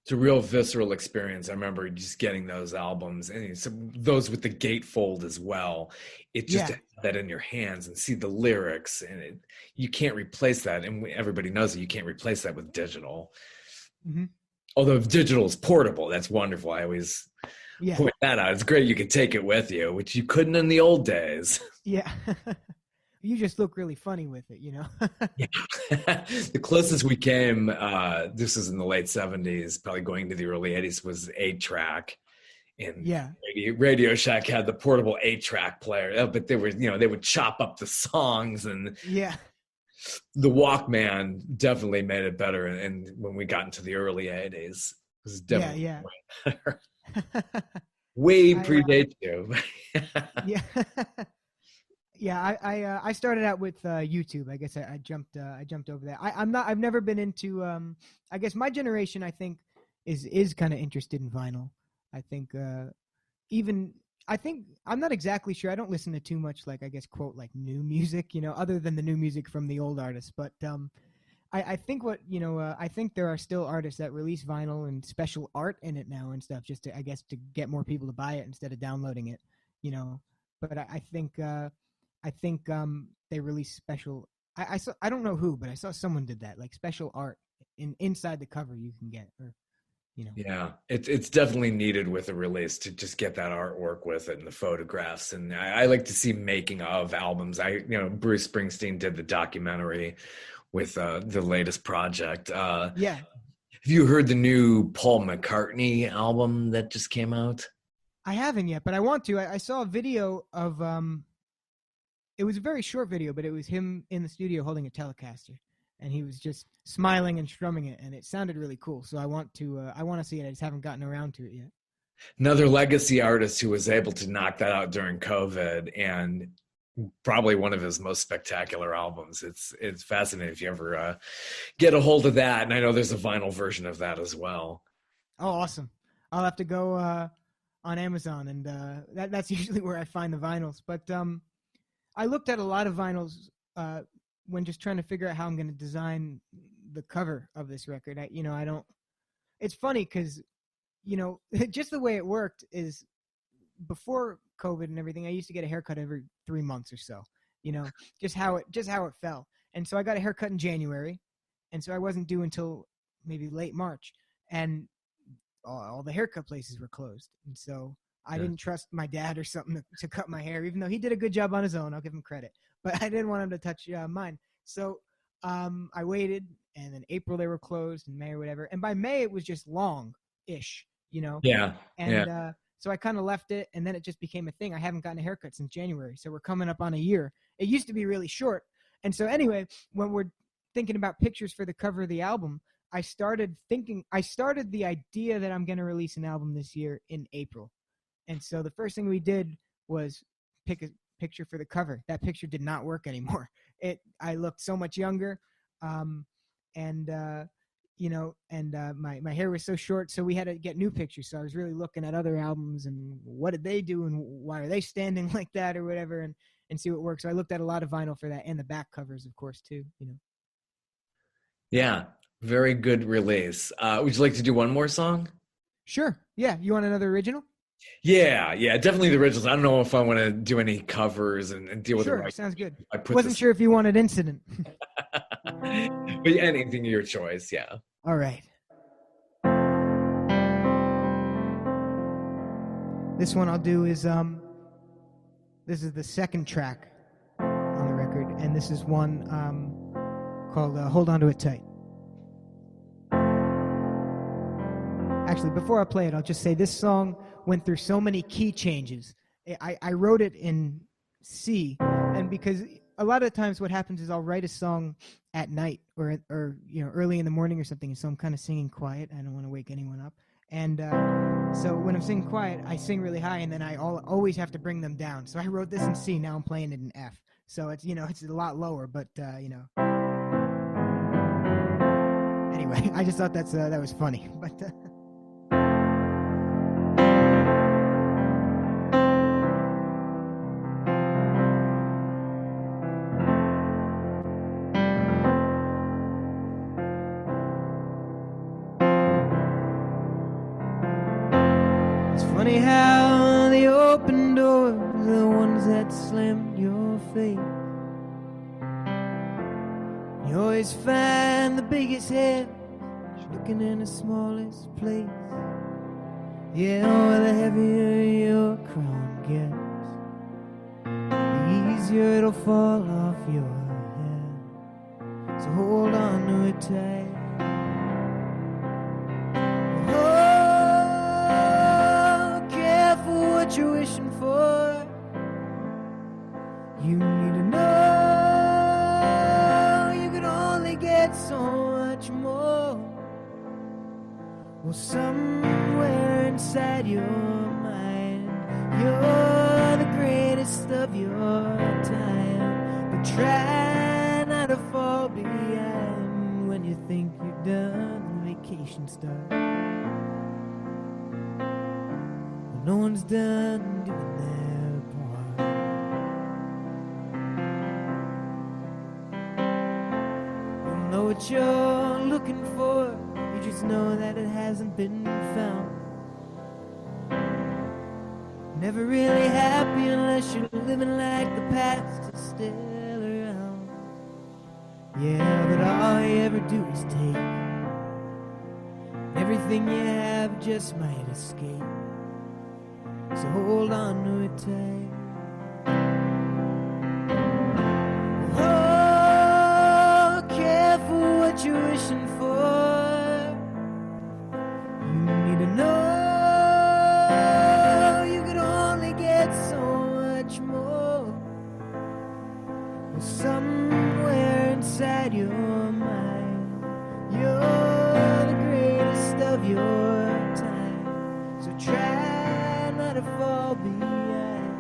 It's a real visceral experience. I remember just getting those albums, and those with the gatefold as well. It just to have that in your hands and see the lyrics, and you can't replace that. And everybody knows that you can't replace that with digital. Mm-hmm. Although digital is portable, that's wonderful. I always point that out. It's great you could take it with you, which you couldn't in the old days. Yeah. You just look really funny with it, Yeah. The closest we came, this was in the late 70s, probably going to the early 80s, was 8-track. And Radio Shack had the portable 8-track player, but they would chop up the songs, and the Walkman definitely made it better. And when we got into the early 80s, it was definitely better. Way predates you. Yeah, I started out with YouTube. I guess I jumped over that. I've never been into. I guess my generation, I think, is kind of interested in vinyl. I think I'm not exactly sure. I don't listen to too much, like, I guess, quote, like, new music, other than the new music from the old artists. But I think I think there are still artists that release vinyl and special art in it now and stuff, just to, I guess, to get more people to buy it instead of downloading it, But I think they release special. I don't know who, but I saw someone did that, like special art inside the cover you can get, or Yeah, it's definitely needed with a release to just get that artwork with it and the photographs. And I like to see making of albums. Bruce Springsteen did the documentary with the latest project. Have you heard the new Paul McCartney album that just came out? I haven't yet, but I want to. I saw a video of it was a very short video, but it was him in the studio holding a Telecaster, and he was just smiling and strumming it, and it sounded really cool. So I want to see it. I just haven't gotten around to it yet. Another legacy artist who was able to knock that out during COVID, and probably one of his most spectacular albums. It's fascinating if you ever get a hold of that. And I know there's a vinyl version of that as well. Oh, awesome. I'll have to go on Amazon, and that's usually where I find the vinyls. But I looked at a lot of vinyls when just trying to figure out how I'm going to design the cover of this record. I don't. It's funny because, just the way it worked is before COVID and everything, I used to get a haircut every 3 months or so. Just how it fell. And so I got a haircut in January, And so I wasn't due until maybe late March, and all the haircut places were closed. And so I didn't trust my dad or something to cut my hair, even though he did a good job on his own. I'll give him credit, but I didn't want him to touch mine. So I waited, and then April they were closed, and May or whatever. And by May it was just long-ish, you know? Yeah. And so I kind of left it, and then it just became a thing. I haven't gotten a haircut since January, so we're coming up on a year. It used to be really short. And so anyway, when we're thinking about pictures for the cover of the album, I started the idea that I'm going to release an album this year in April. And so the first thing we did was pick a picture for the cover. That picture did not work anymore. I looked so much younger. My hair was so short, so we had to get new pictures. So I was really looking at other albums and what did they do and why are they standing like that or whatever, and see what works. So I looked at a lot of vinyl for that, and the back covers, of course, too, you know. Yeah, very good release. Would you like to do one more song? Sure. Yeah. You want another original? Yeah, definitely the originals. I don't know if I want to do any covers and deal with it. Sure, sounds good. Wasn't sure if you wanted Incident. But anything your choice, yeah. All right. This one I'll do is this is the second track on the record, and this is one called Hold On To It Tight. Actually, before I play it, I'll just say this song went through so many key changes. I wrote it in C, and because a lot of times what happens is I'll write a song at night or early in the morning or something, and so I'm kind of singing quiet. I don't want to wake anyone up. And so when I'm singing quiet, I sing really high, and then I always have to bring them down. So I wrote this in C, now I'm playing it in F. So it's a lot lower, but anyway, I just thought that was funny. But funny how the open doors are the ones that slam your face. You always find the biggest head looking in the smallest place. Yeah, the heavier your crown gets, the easier it'll fall off your head. So hold on to it tight. What you're wishing for, you need to know you can only get so much more. Well, somewhere inside your mind, you're the greatest of your time. But try not to fall behind when you think you're done. Vacation starts. No one's done doing their part. You don't know what you're looking for, you just know that it hasn't been found. Never really happy unless you're living like the past is still around. Yeah, but all you ever do is take. Everything you have just might escape. So hold on to it tight. Oh, careful what you're wishing for. You need to know you can only get so much more. Well, somewhere inside your mind, you're the greatest of your time. So try to fall behind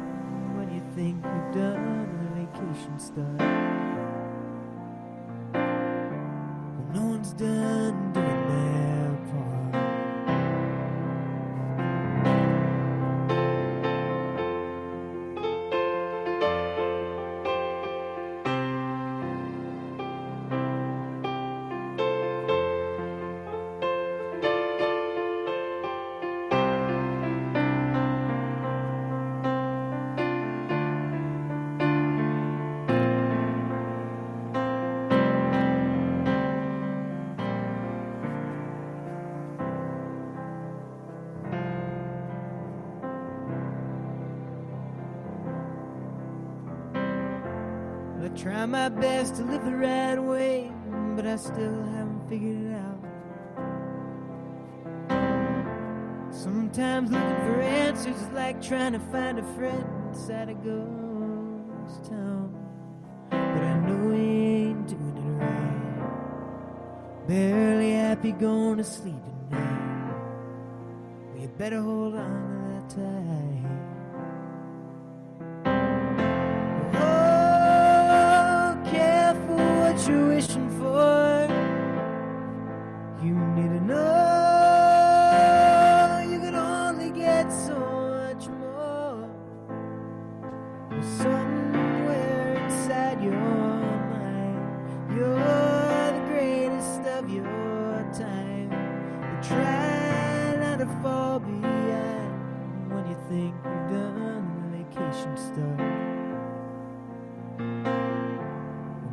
Try my best to live the right way, but I still haven't figured it out. Sometimes looking for answers is like trying to find a friend inside a ghost town. But I know he ain't doing it right. Barely happy going to sleep at night. Well, you better hold on to that tight. Oh, careful what you're wishing for. You need to know you can only get so much more. Somewhere inside your mind, you're the greatest of your time. But try not to fall behind when you think you've done the vacation stuff.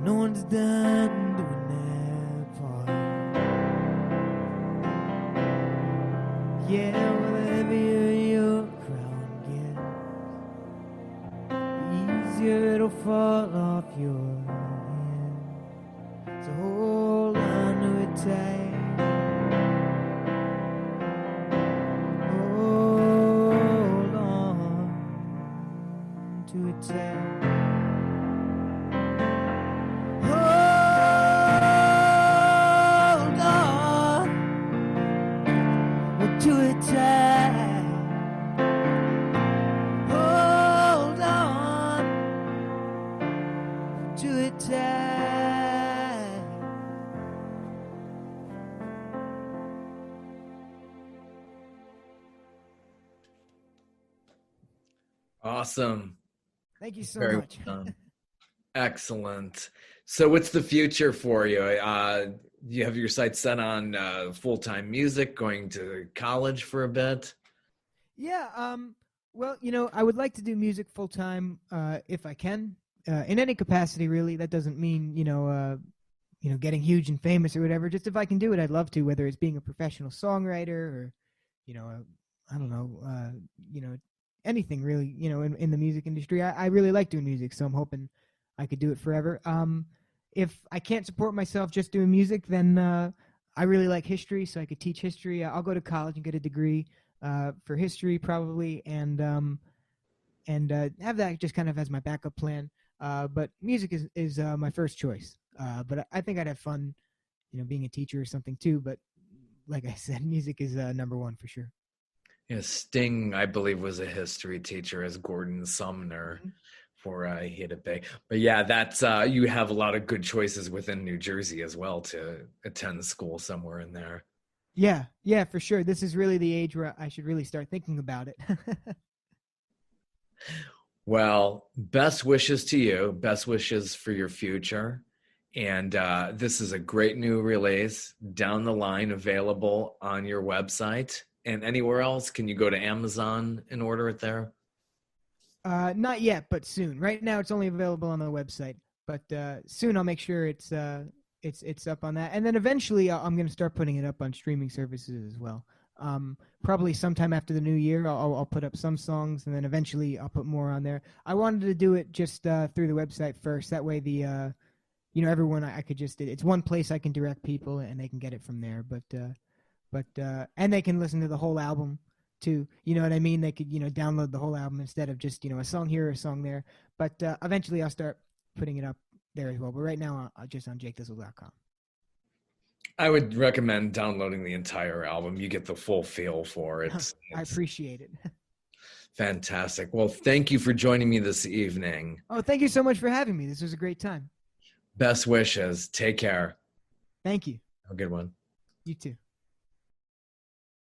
No one's done doing that part. Yeah, well, the heavier your crown gets, the easier it'll fall off your head. So hold on to it tight. Hold on to it tight. To it tight. Hold on to it tight. Awesome. Thank you so Very much. well done. Excellent. So what's the future for you? You have your sights set on full-time music, going to college for a bit? Yeah, well, I would like to do music full time if I can, in any capacity, really. That doesn't mean, getting huge and famous or whatever. Just if I can do it, I'd love to, whether it's being a professional songwriter or, I don't know, anything really, in the music industry. I really like doing music, so I'm hoping I could do it forever. If I can't support myself just doing music, then I really like history, so I could teach history. I'll go to college and get a degree for history probably, and have that just kind of as my backup plan. But music is my first choice. But I think I'd have fun, being a teacher or something too. But like I said, music is number one for sure. Yeah, Sting, I believe, was a history teacher as Gordon Sumner. Mm-hmm. For He Hit It Big. But yeah, that's you have a lot of good choices within New Jersey as well to attend school somewhere in there. Yeah, for sure. This is really the age where I should really start thinking about it. Well, best wishes to you. Best wishes for your future. And this is a great new release down the line, available on your website and anywhere else. Can you go to Amazon and order it there? Not yet, but soon. Right now, it's only available on the website, but soon I'll make sure it's up on that, and then eventually I'm going to start putting it up on streaming services as well. Probably sometime after the new year, I'll put up some songs, and then eventually I'll put more on there. I wanted to do it just through the website first. That way, everyone I could just it's one place I can direct people, and they can get it from there. But and they can listen to the whole album too, you know what I mean? They could, download the whole album instead of just, a song here or a song there. But eventually I'll start putting it up there as well. But right now, I'll just on jakethistle.com. I would recommend downloading the entire album. You get the full feel for it. I appreciate it. Fantastic. Well, thank you for joining me this evening. Oh, thank you so much for having me. This was a great time. Best wishes. Take care. Thank you. Have a good one. You too.